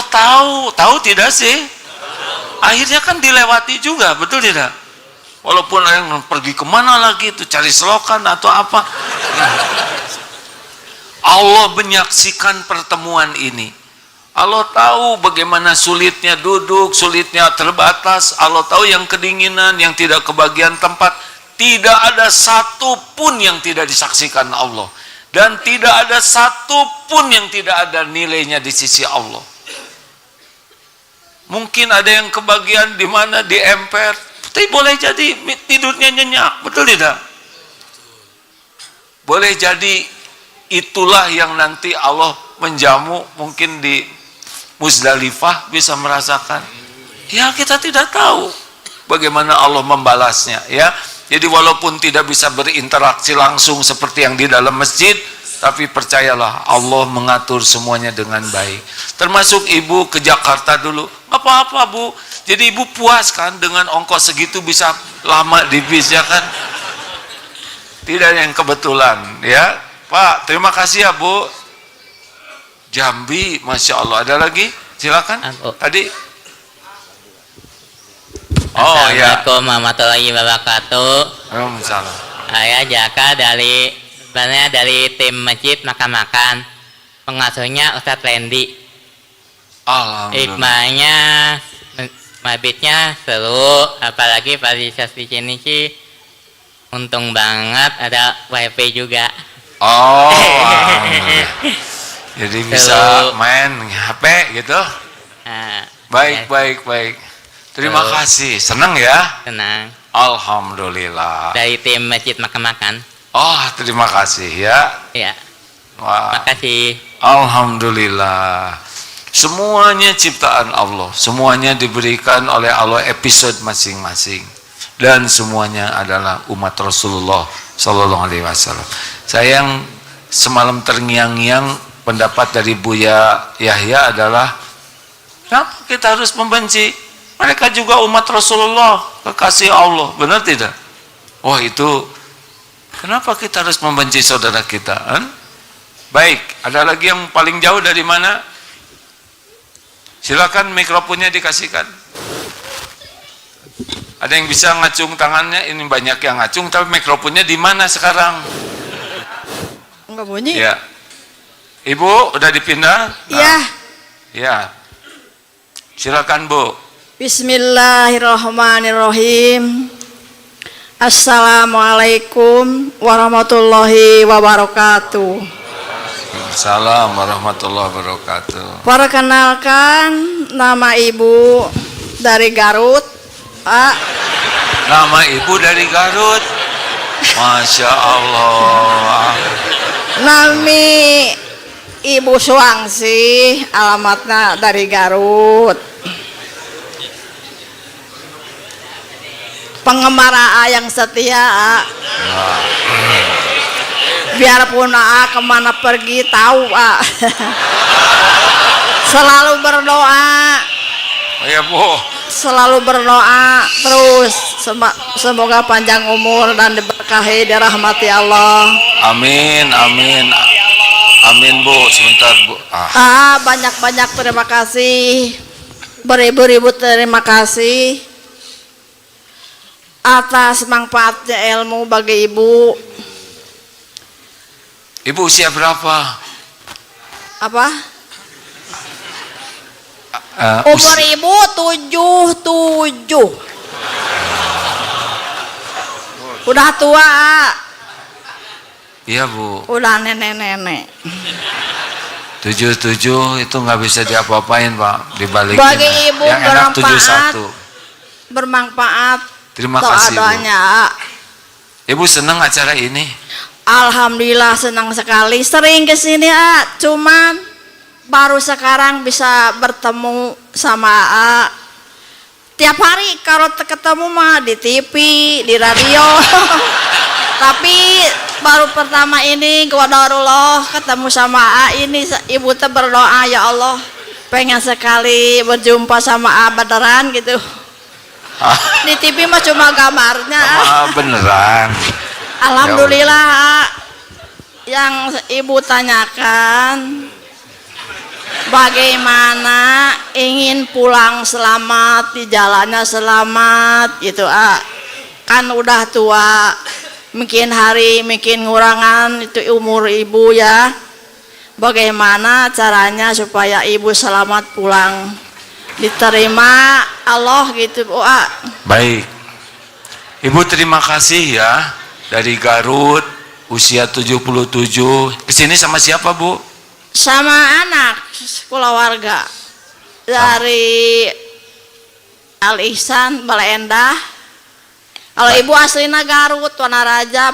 tahu tidak sih? Akhirnya kan dilewati juga, betul tidak? Walaupun ada yang pergi kemana lagi itu, cari selokan atau apa. Allah menyaksikan pertemuan ini. Allah tahu bagaimana sulitnya duduk, sulitnya terbatas. Allah tahu yang kedinginan, yang tidak kebagian tempat. Tidak ada satu pun yang tidak disaksikan Allah. Dan tidak ada satu pun yang tidak ada nilainya di sisi Allah. Mungkin ada yang kebagian di mana di emper, tapi boleh jadi tidurnya nyenyak, betul tidak? Boleh jadi itulah yang nanti Allah menjamu, mungkin di Muzdalifah bisa merasakan. Ya kita tidak tahu bagaimana Allah membalasnya ya. Jadi walaupun tidak bisa berinteraksi langsung seperti yang di dalam masjid, tapi percayalah Allah mengatur semuanya dengan baik. Termasuk ibu ke Jakarta dulu, nggak apa-apa Bu. Jadi ibu puas kan dengan ongkos segitu bisa lama di bis ya kan? Tidak yang kebetulan ya. Pak, terima kasih ya Bu. Jambi, Masya Allah. Ada lagi? Silakan. Tadi. Oh ya. Assalamualaikum warahmatullahi wabarakatuh. Waalaikumsalam. Saya Jaka sebenarnya dari tim masjid makan-makan. Pengasuhnya Ustadz Lendi. Alhamdulillah. Hikmahnya, mabitnya seru. Apalagi fasilitas di sini sih untung banget ada wifi juga. Oh, alhamdulillah. Jadi bisa Seru. main HP gitu. Nah, Baik, ya, baik, baik. Terima Seru. kasih. Senang ya? Tenang. Alhamdulillah. Dari tim masjid makan-makan. Oh, terima kasih ya. Ya, Wah, makasih. alhamdulillah. Semuanya ciptaan Allah. Semuanya diberikan oleh Allah episode masing-masing. Dan semuanya adalah umat Rasulullah Sallallahu Alaihi Wasallam. Saya yang semalam terngiang-ngiang pendapat dari Buya Yahya adalah, kenapa kita harus membenci? Mereka juga umat Rasulullah, kekasih Allah, benar tidak? Wah itu, kenapa kita harus membenci saudara kita? Baik, ada lagi yang paling jauh dari mana? Silakan mikrofonnya dikasihkan. Ada yang bisa ngacung tangannya? Ini banyak yang ngacung, tapi mikrofonnya di mana sekarang? Enggak bunyi? Ya, Ibu udah dipindah? Iya. Ya, silakan Bu. Bismillahirrahmanirrahim. Assalamualaikum warahmatullahi wabarakatuh. Assalamualaikum warahmatullahi wabarakatuh. Perkenalkan, nama ibu dari Garut. Nama Ibu dari Garut. Masya Allah. Nami Ibu Suwangsi, alamatnya dari Garut. Penggemar AA yang setia, biarpun AA kemana pergi tahu selalu berdoa, Ya Bu. selalu berdoa terus semoga panjang umur dan diberkahi dirahmati Allah. Amin, amin. Amin Bu, sebentar Bu. Banyak-banyak terima kasih, beribu-ribu terima kasih atas manfaatnya ilmu bagi ibu. Ibu usia berapa? apa? Umur ibu 77. Udah tua. Iya Bu. Udah nenek-nenek. 77 itu nggak bisa diapa-apain Pak, dibalikin. Bagi ibu yang enak bermanfaat. 71. Bermanfaat. Terima kasih Bu. Doanya. Ibu senang acara ini? Alhamdulillah senang sekali. Sering kesini cuman baru sekarang bisa bertemu sama tiap hari kalau ketemu mah di TV, di radio. Tapi baru pertama ini qadarullah ketemu sama ini ibu teh berdoa, ya Allah pengen sekali berjumpa sama beneran gitu. Di TV mah cuma gambarnya. Beneran. Alhamdulillah. Yang ibu tanyakan bagaimana ingin pulang selamat, di jalannya selamat gitu kan udah tua, mungkin hari mungkin ngurangan itu umur ibu ya. Bagaimana caranya supaya ibu selamat pulang, diterima Allah gitu Bu. Baik, Ibu terima kasih ya, dari Garut usia 77 kesini sama siapa Bu? Sama anak keluarga dari Al Ihsan Baleendah. Kalau ibu aslinya Garut, Wanaraja.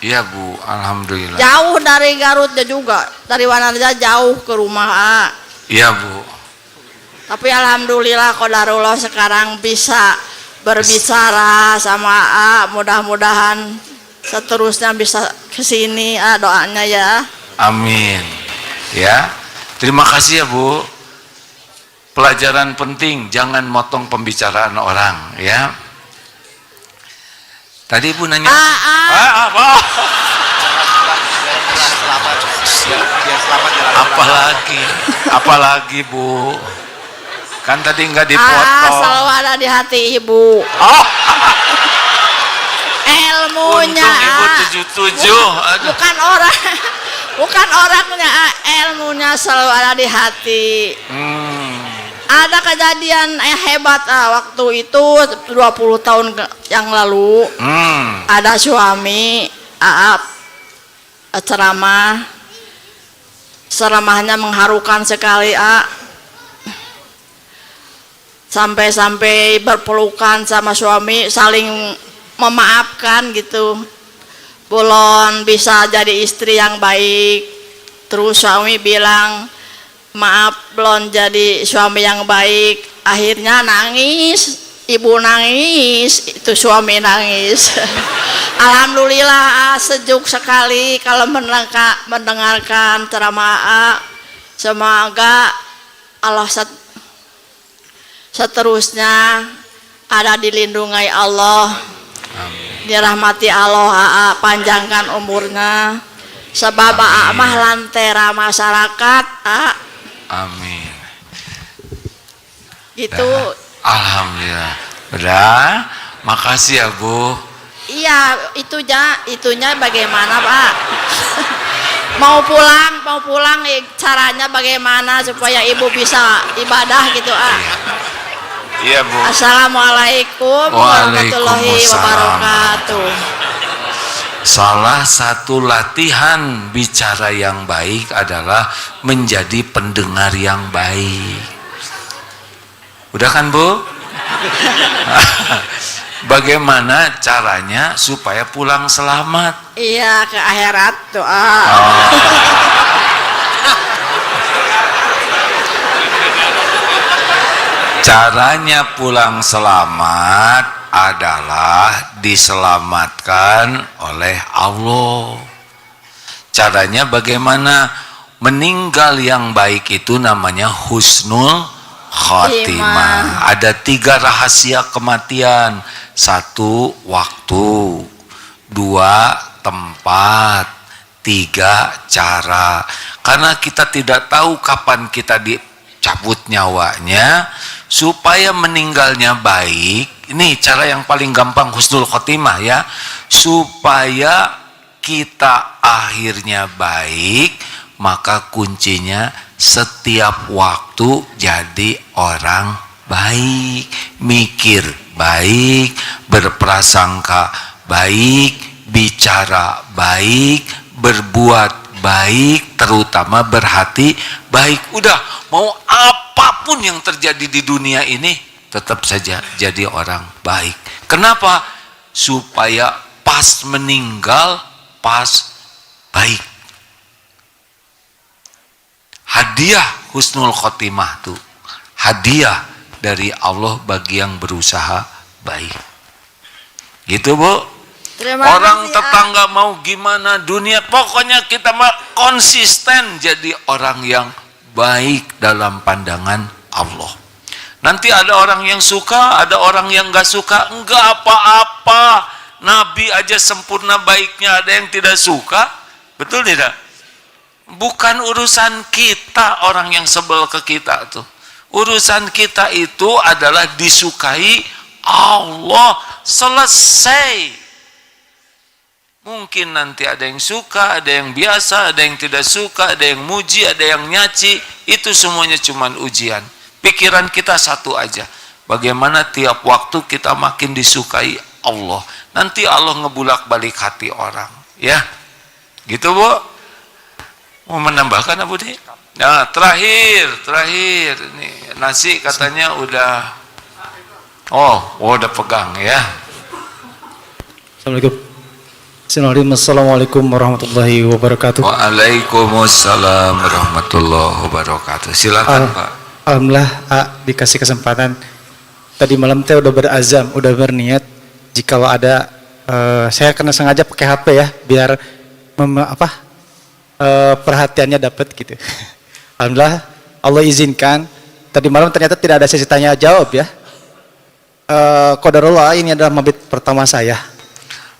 Iya Bu, alhamdulillah. Jauh dari Garut juga, dari Wanaraja jauh ke rumah. Iya Bu. Tapi alhamdulillah qadarullah sekarang bisa berbicara sama mudah-mudahan seterusnya bisa kesini. Doanya ya. Amin. Ya, terima kasih ya Bu. Pelajaran penting, jangan motong pembicaraan orang ya. Tadi Ibu nanya apa? Apalagi Bu, kan tadi nggak dipotong. Selalu ada di hati ibu. Ilmunya Ibu 77. bukan orangnya, ilmunya selalu ada di hati. Ada kejadian hebat waktu itu 20 tahun yang lalu. Ada suami ceramahnya mengharukan sekali sampai berpelukan sama suami, saling memaafkan gitu. Belum bisa jadi istri yang baik. Terus suami bilang maaf belum jadi suami yang baik. Akhirnya nangis, ibu nangis, itu suami nangis. Alhamdulillah sejuk sekali kalau mendengarkan ceramah. Semoga Allah seterusnya ada dilindungi Allah. Dirahmati Allah, panjangkan umurnya. Sebab mah lantera masyarakat. Amin. Gitu. Alhamdulillah. Udah, makasih ya Bu. Iya, itunya bagaimana Pak? mau pulang caranya bagaimana supaya ibu bisa ibadah gitu Iya Bu. Assalamualaikum warahmatullahi wabarakatuh. Salah satu latihan bicara yang baik adalah menjadi pendengar yang baik. Udah kan Bu? Bagaimana caranya supaya pulang selamat? Iya, ke akhirat tuh. Caranya pulang selamat adalah diselamatkan oleh Allah. Caranya bagaimana? Meninggal yang baik itu namanya husnul khotimah. Ada 3 rahasia kematian. 1, waktu. 2, tempat. 3, cara. Karena kita tidak tahu kapan kita dicabut nyawanya. Supaya meninggalnya baik, ini cara yang paling gampang husnul khotimah ya. Supaya kita akhirnya baik, maka kuncinya setiap waktu jadi orang baik, mikir baik, berprasangka baik, bicara baik, berbuat baik, terutama berhati baik. Udah, mau apapun yang terjadi di dunia ini tetap saja jadi orang baik. Kenapa? Supaya pas meninggal pas baik. Hadiah husnul khotimah tuh, hadiah dari Allah bagi yang berusaha baik. Gitu, Bu. Orang tetangga mau gimana dunia, pokoknya kita mah konsisten jadi orang yang baik dalam pandangan Allah. Nanti ada orang yang suka, ada orang yang gak suka, enggak apa-apa. Nabi aja sempurna baiknya, ada yang tidak suka, betul tidak? Bukan urusan kita orang yang sebel ke kita tuh. Urusan kita itu adalah disukai Allah, selesai. Mungkin nanti ada yang suka, ada yang biasa, ada yang tidak suka, ada yang muji, ada yang nyaci. Itu semuanya cuman ujian. Pikiran kita satu aja. Bagaimana tiap waktu kita makin disukai Allah. Nanti Allah ngebulak balik hati orang. Ya, gitu, Bu. Mau menambahkan Abu Di? Nah, terakhir. Nih, nasi katanya udah. Udah pegang ya. Assalamualaikum. Assalamualaikum warahmatullahi wabarakatuh. Waalaikumsalam warahmatullahi wabarakatuh. Silakan Pak. Alhamdulillah dikasih kesempatan. Tadi malam saya udah berazam, udah berniat jikalau ada saya kena sengaja pakai HP ya biar perhatiannya dapat gitu. Alhamdulillah Allah izinkan. Tadi malam ternyata tidak ada sesi tanya jawab ya. Qadarullah ini adalah mabit pertama saya.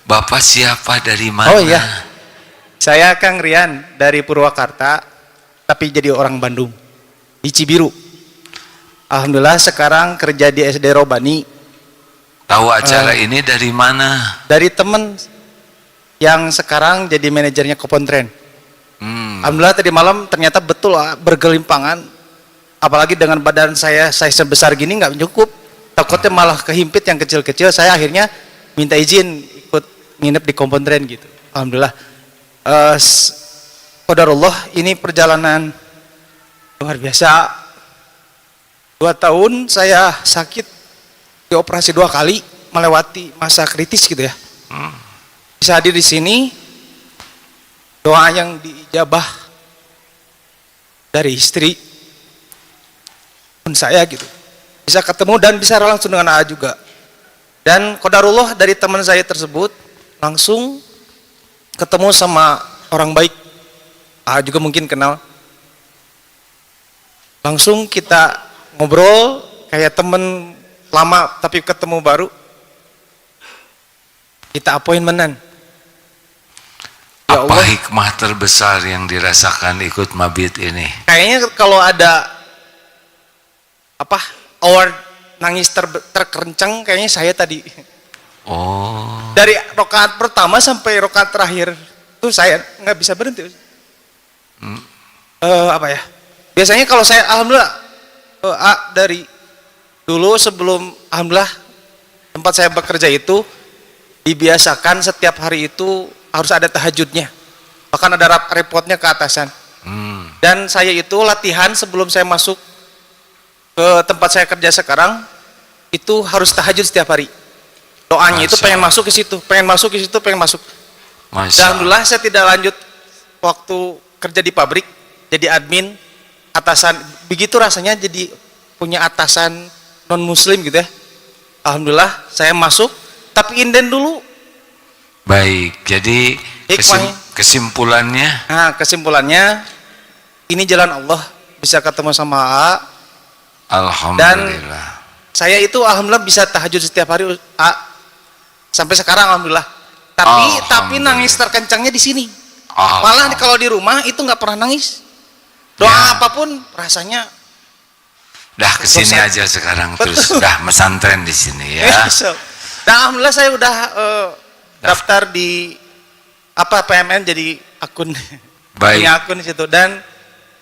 Bapak siapa dari mana? Oh iya, saya Kang Rian dari Purwakarta, tapi jadi orang Bandung, di Cibiru. Alhamdulillah sekarang kerja di SD Robani. Tahu acara ini dari mana? Dari temen yang sekarang jadi manajernya Kopontren. Alhamdulillah tadi malam ternyata betul bergelimpangan, apalagi dengan badan saya sebesar gini nggak cukup, takutnya malah kehimpit yang kecil-kecil. Saya akhirnya minta izin nginep di Kopontren gitu. Alhamdulillah. Qadarullah ini perjalanan luar biasa. 2 tahun saya sakit, dioperasi 2 kali, melewati masa kritis gitu ya. Bisa hadir di sini, doa yang diijabah dari istri pun saya gitu. Bisa ketemu dan bisa langsung dengan AA juga. Dan qadarullah dari teman saya tersebut langsung ketemu sama orang baik. Juga mungkin kenal. Langsung kita ngobrol kayak temen lama tapi ketemu baru. Kita appointmentan. Ya Apa Allah, hikmah terbesar yang dirasakan ikut mabit ini? kayaknya kalau ada award nangis terkencang kayaknya saya tadi. Dari rokaat pertama sampai rokaat terakhir tuh saya nggak bisa berhenti. Biasanya kalau saya alhamdulillah dari dulu sebelum alhamdulillah tempat saya bekerja itu dibiasakan setiap hari itu harus ada tahajudnya. Bahkan ada repotnya ke atasan. Dan saya itu latihan sebelum saya masuk ke tempat saya kerja sekarang itu harus tahajud setiap hari. Doanya itu pengen masuk ke situ, pengen masuk ke situ, pengen masuk. Alhamdulillah saya tidak lanjut waktu kerja di pabrik, jadi admin, atasan. Begitu rasanya jadi punya atasan non muslim gitu ya. Alhamdulillah saya masuk, tapi inden dulu. Baik, jadi kesimpulannya? Nah, kesimpulannya ini jalan Allah, bisa ketemu sama AA. Alhamdulillah. Dan saya itu alhamdulillah bisa tahajud setiap hari sampai sekarang alhamdulillah. Tapi nangis terkencangnya di sini. Malah kalau di rumah itu nggak pernah nangis. Doa apapun rasanya. Dah kesini aja sekarang. Terus dah mesantren di sini ya. Dan alhamdulillah saya udah daftar di PMN jadi akun. Baik. punya akun di situ, dan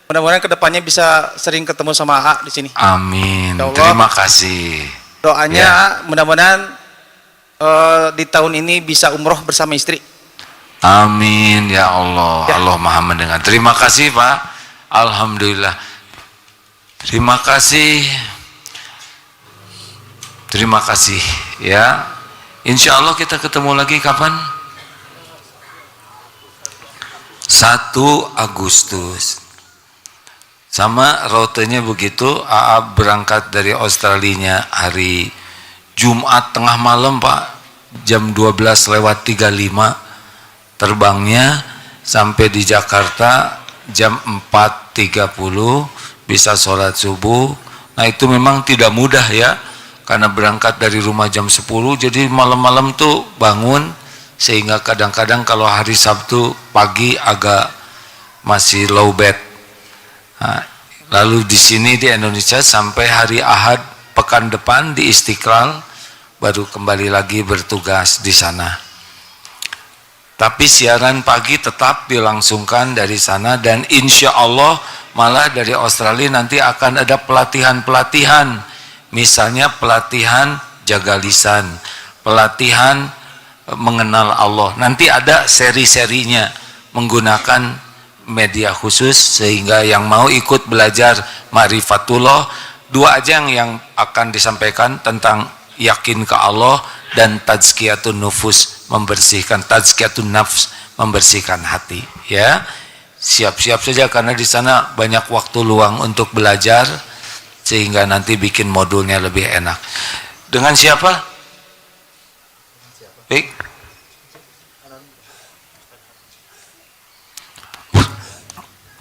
mudah-mudahan kedepannya bisa sering ketemu sama A di sini. Amin. Ya Allah. Terima kasih. Doanya Ya. mudah-mudahan di tahun ini bisa umroh bersama istri. Amin ya Allah. Ya. Allah Maha mendengar. Terima kasih Pak. Alhamdulillah. Terima kasih. Terima kasih ya. Insya Allah kita ketemu lagi kapan? 1 Agustus. Sama rutenya begitu. AA berangkat dari Australia hari Jumat tengah malam Pak, jam 12:35 terbangnya, sampai di Jakarta jam 4:30, bisa sholat subuh. Nah itu memang tidak mudah ya, karena berangkat dari rumah jam 10, jadi malam-malam tuh bangun, sehingga kadang-kadang kalau hari Sabtu pagi agak masih low bed. Nah, lalu di sini di Indonesia sampai hari Ahad pekan depan di Istiqlal, baru kembali lagi bertugas di sana. Tapi siaran pagi tetap dilangsungkan dari sana, dan insya Allah malah dari Australia nanti akan ada pelatihan-pelatihan, misalnya pelatihan jaga lisan, pelatihan mengenal Allah. Nanti ada seri-serinya menggunakan media khusus, sehingga yang mau ikut belajar ma'rifatullah, 2 aja yang akan disampaikan tentang yakin ke Allah dan tazkiyatun nufus, membersihkan, tazkiyatun nafs, membersihkan hati ya. Siap-siap saja karena di sana banyak waktu luang untuk belajar, sehingga nanti bikin modulnya lebih enak. Dengan siapa? Baik.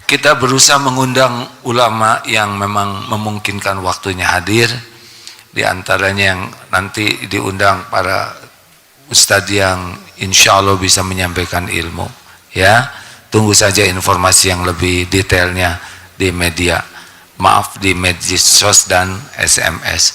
Kita berusaha mengundang ulama yang memang memungkinkan waktunya hadir. Di antaranya yang nanti diundang para ustadz yang insya Allah bisa menyampaikan ilmu ya. Tunggu saja informasi yang lebih detailnya di media, maaf, di medsos dan SMS.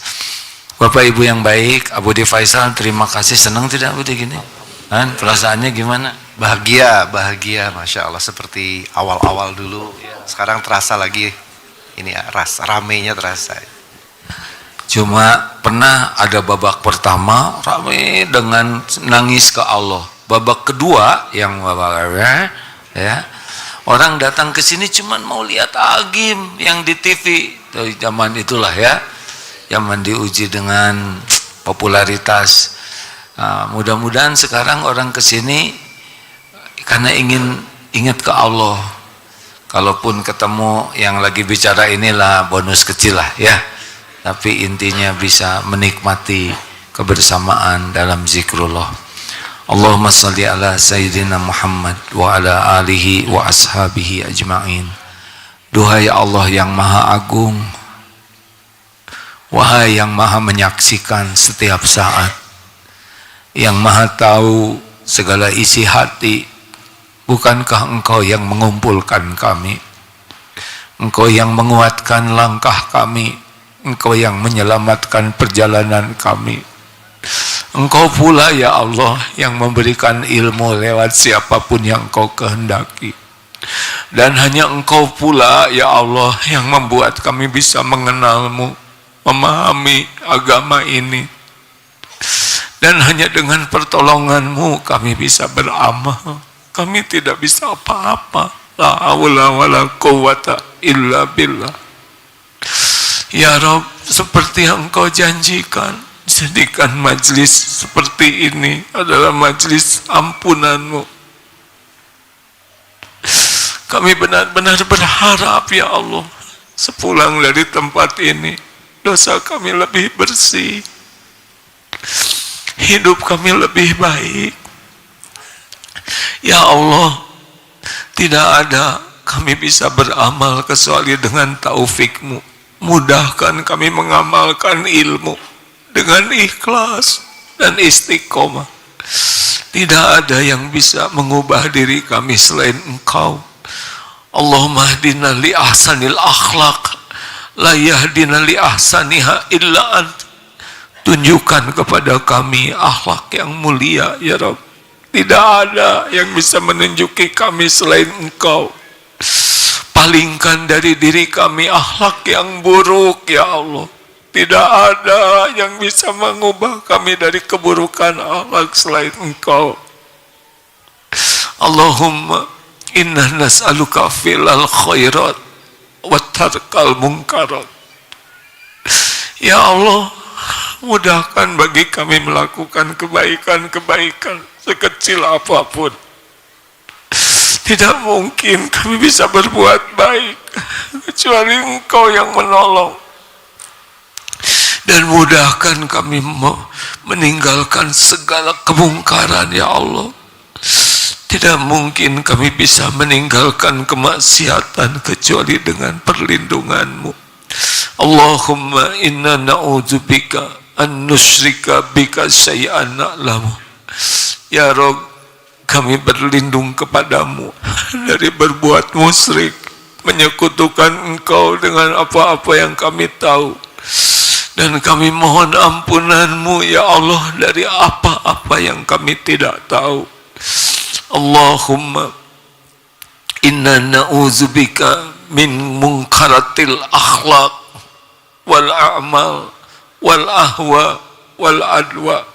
Bapak Ibu yang baik, Abu Di Faisal, terima kasih. Senang tidak Abu Di gini? Kan perasaannya gimana? Bahagia, bahagia, Masya Allah, seperti awal-awal dulu. Sekarang terasa lagi, ini ramenya terasa. Cuma pernah ada babak pertama ramai dengan nangis ke Allah. Babak kedua yang ya, orang datang ke sini cuma mau lihat Agim yang di TV dari zaman itulah ya, zaman diuji dengan popularitas. Nah, mudah-mudahan sekarang orang ke sini karena ingin ingat ke Allah. Kalaupun ketemu yang lagi bicara inilah bonus kecil lah ya. Tapi intinya bisa menikmati kebersamaan dalam zikrullah. Allahumma salli ala Sayyidina Muhammad wa ala alihi wa ashabihi ajma'in. Duhai Allah yang maha agung, wahai yang maha menyaksikan setiap saat, yang maha tahu segala isi hati, bukankah Engkau yang mengumpulkan kami? Engkau yang menguatkan langkah kami, Engkau yang menyelamatkan perjalanan kami. Engkau pula ya Allah yang memberikan ilmu lewat siapapun yang Engkau kehendaki. Dan hanya Engkau pula ya Allah yang membuat kami bisa mengenal-Mu, memahami agama ini. Dan hanya dengan pertolongan-Mu kami bisa beramal. Kami tidak bisa apa-apa. La haula wala quwwata illa billah. Ya Rabb, seperti yang Engkau janjikan, jadikan majlis seperti ini adalah majlis ampunan-Mu. Kami benar-benar berharap ya Allah, sepulang dari tempat ini, dosa kami lebih bersih, hidup kami lebih baik. Ya Allah, tidak ada kami bisa beramal kecuali dengan taufik-Mu. Mudahkan kami mengamalkan ilmu dengan ikhlas dan istiqomah. Tidak ada yang bisa mengubah diri kami selain Engkau. Allahumma hdina li ahsanil akhlaq, la yahdina li ahsaniha illa ant. Tunjukkan kepada kami akhlak yang mulia ya Rabb. Tidak ada yang bisa menunjuki kami selain Engkau. Palingkan dari diri kami akhlak yang buruk ya Allah. Tidak ada yang bisa mengubah kami dari keburukan akhlak selain Engkau. Allahumma inna nas'aluka filal khairat wa tarkal munkarat. Ya Allah, mudahkan bagi kami melakukan kebaikan-kebaikan sekecil apapun. Tidak mungkin kami bisa berbuat baik kecuali Engkau yang menolong. Dan mudahkan kami meninggalkan segala kemungkaran ya Allah. Tidak mungkin kami bisa meninggalkan kemaksiatan kecuali dengan perlindungan-Mu. Allahumma inna na'udzubika an nusyrika bika syai'an na'lamu. Ya Rabb, kami berlindung kepadamu dari berbuat musyrik, menyekutukan Engkau dengan apa-apa yang kami tahu. Dan kami mohon ampunan-Mu ya Allah dari apa-apa yang kami tidak tahu. Allahumma inna na'udzubika min munkaratil akhlaq wal a'mal wal ahwa wal adwa.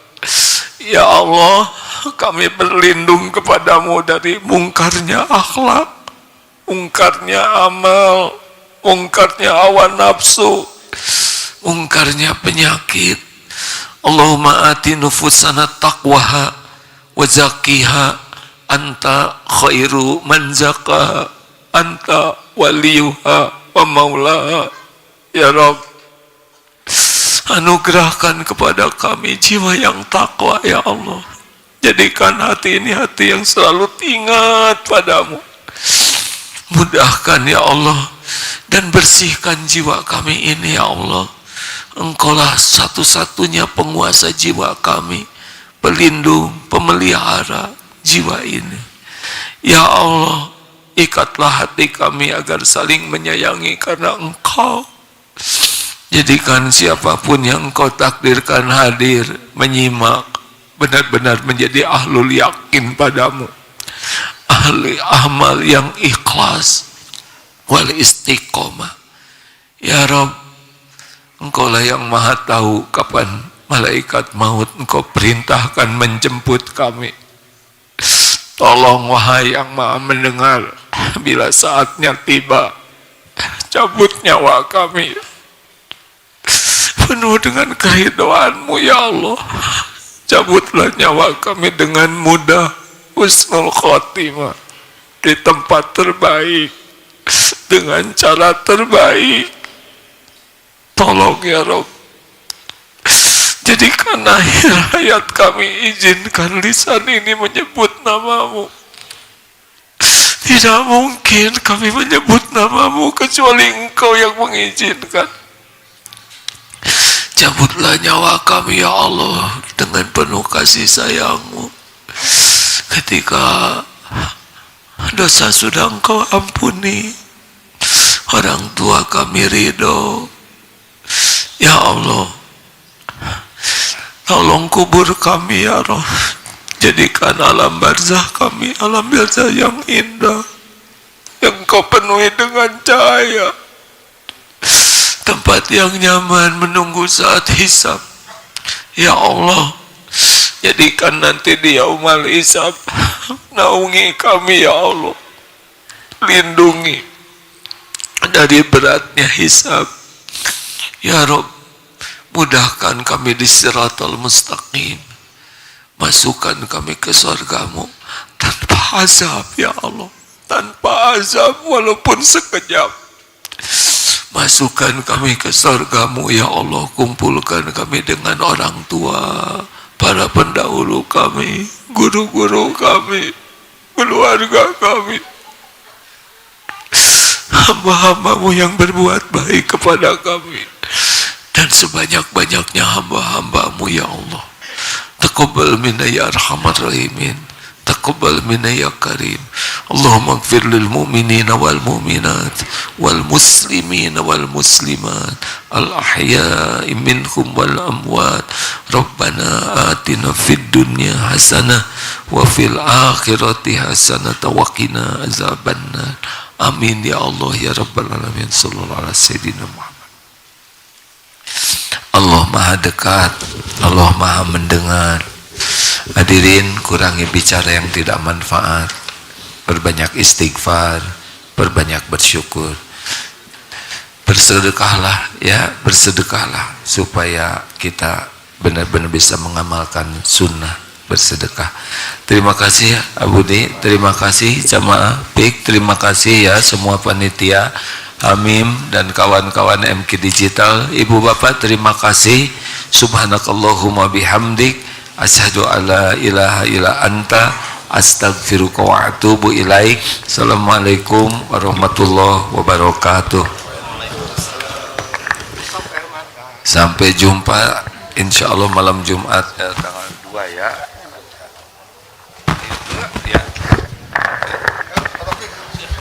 Ya Allah, kami berlindung kepadamu dari mungkarnya akhlak, mungkarnya amal, mungkarnya hawa nafsu, mungkarnya penyakit. Allahumma ati nufusana taqwaha wa zakkiha anta khairu man zakaha anta waliyuha wa maulaha. Ya Rabb, anugerahkan kepada kami jiwa yang takwa ya Allah. Jadikan hati ini hati yang selalu ingat padamu. Mudahkan ya Allah dan bersihkan jiwa kami ini ya Allah. Engkaulah satu-satunya penguasa jiwa kami, pelindung, pemelihara jiwa ini. Ya Allah, ikatlah hati kami agar saling menyayangi karena Engkau. Jadikan siapapun yang Engkau takdirkan hadir, menyimak, benar-benar menjadi ahlul yakin padamu, ahli amal yang ikhlas wal istiqomah. Ya Rabb, Engkaulah yang maha tahu kapan malaikat maut Engkau perintahkan menjemput kami. Tolong wahai yang maha mendengar, bila saatnya tiba, cabut nyawa kami penuh dengan keridhaan-Mu ya Allah. Cabutlah nyawa kami dengan mudah, husnul khotimah, di tempat terbaik, dengan cara terbaik. Tolong ya Rabb, jadikan akhir hayat kami, izinkan lisan ini menyebut nama-Mu. Tidak mungkin kami menyebut nama-Mu kecuali Engkau yang mengizinkan. Cabutlah nyawa kami ya Allah dengan penuh kasih sayang-Mu. Ketika dosa sudah Engkau ampuni, orang tua kami ridho, ya Allah, tolong kubur kami ya Rabb. Jadikan alam barzah kami alam barzah yang indah, yang Engkau penuhi dengan cahaya, tempat yang nyaman menunggu saat hisab. Ya Allah, jadikan nanti di yaumal hisab naungi kami ya Allah, lindungi dari beratnya hisab. Ya Rabb, mudahkan kami di siratal mustaqim, masukkan kami ke surga-Mu tanpa azab ya Allah, tanpa azab walaupun sekejap. Masukkan kami ke surga-Mu ya Allah, kumpulkan kami dengan orang tua, para pendahulu kami, guru-guru kami, keluarga kami, hamba-hamba-Mu yang berbuat baik kepada kami, dan sebanyak-banyaknya hamba-hamba-Mu ya Allah. Taqabbal minna ya arhamar rahimin, taqabbal minna ya karim, Allahumma ighfir lil mu'minina wal mu'minat wal muslimina wal muslimat al ahya'i minhum wal amwat. Rabbana atina fid dunya hasanah wa fil akhirati hasanah wa qina azabannar. Amin ya Allah ya rabbal alamin. Sallallahu alaihi sayyidina Muhammad. Allah maha dekat, Allah maha mendengar. Hadirin, kurangi bicara yang tidak manfaat, berbanyak istighfar, berbanyak bersyukur, bersedekahlah ya, bersedekahlah supaya kita benar-benar bisa mengamalkan sunnah bersedekah. Terima kasih Abu Di, terima kasih jamaah PIK, terima kasih ya semua panitia Hamim dan kawan-kawan MK Digital. Ibu bapak terima kasih. Subhanakallahumma bihamdik asyhadu alla ilaha illa anta astaghfiruka wa atubu ilaik. Assalamualaikum warahmatullahi wabarakatuh. Sampai jumpa insyaallah malam Jumat tanggal 2 ya.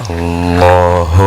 Allah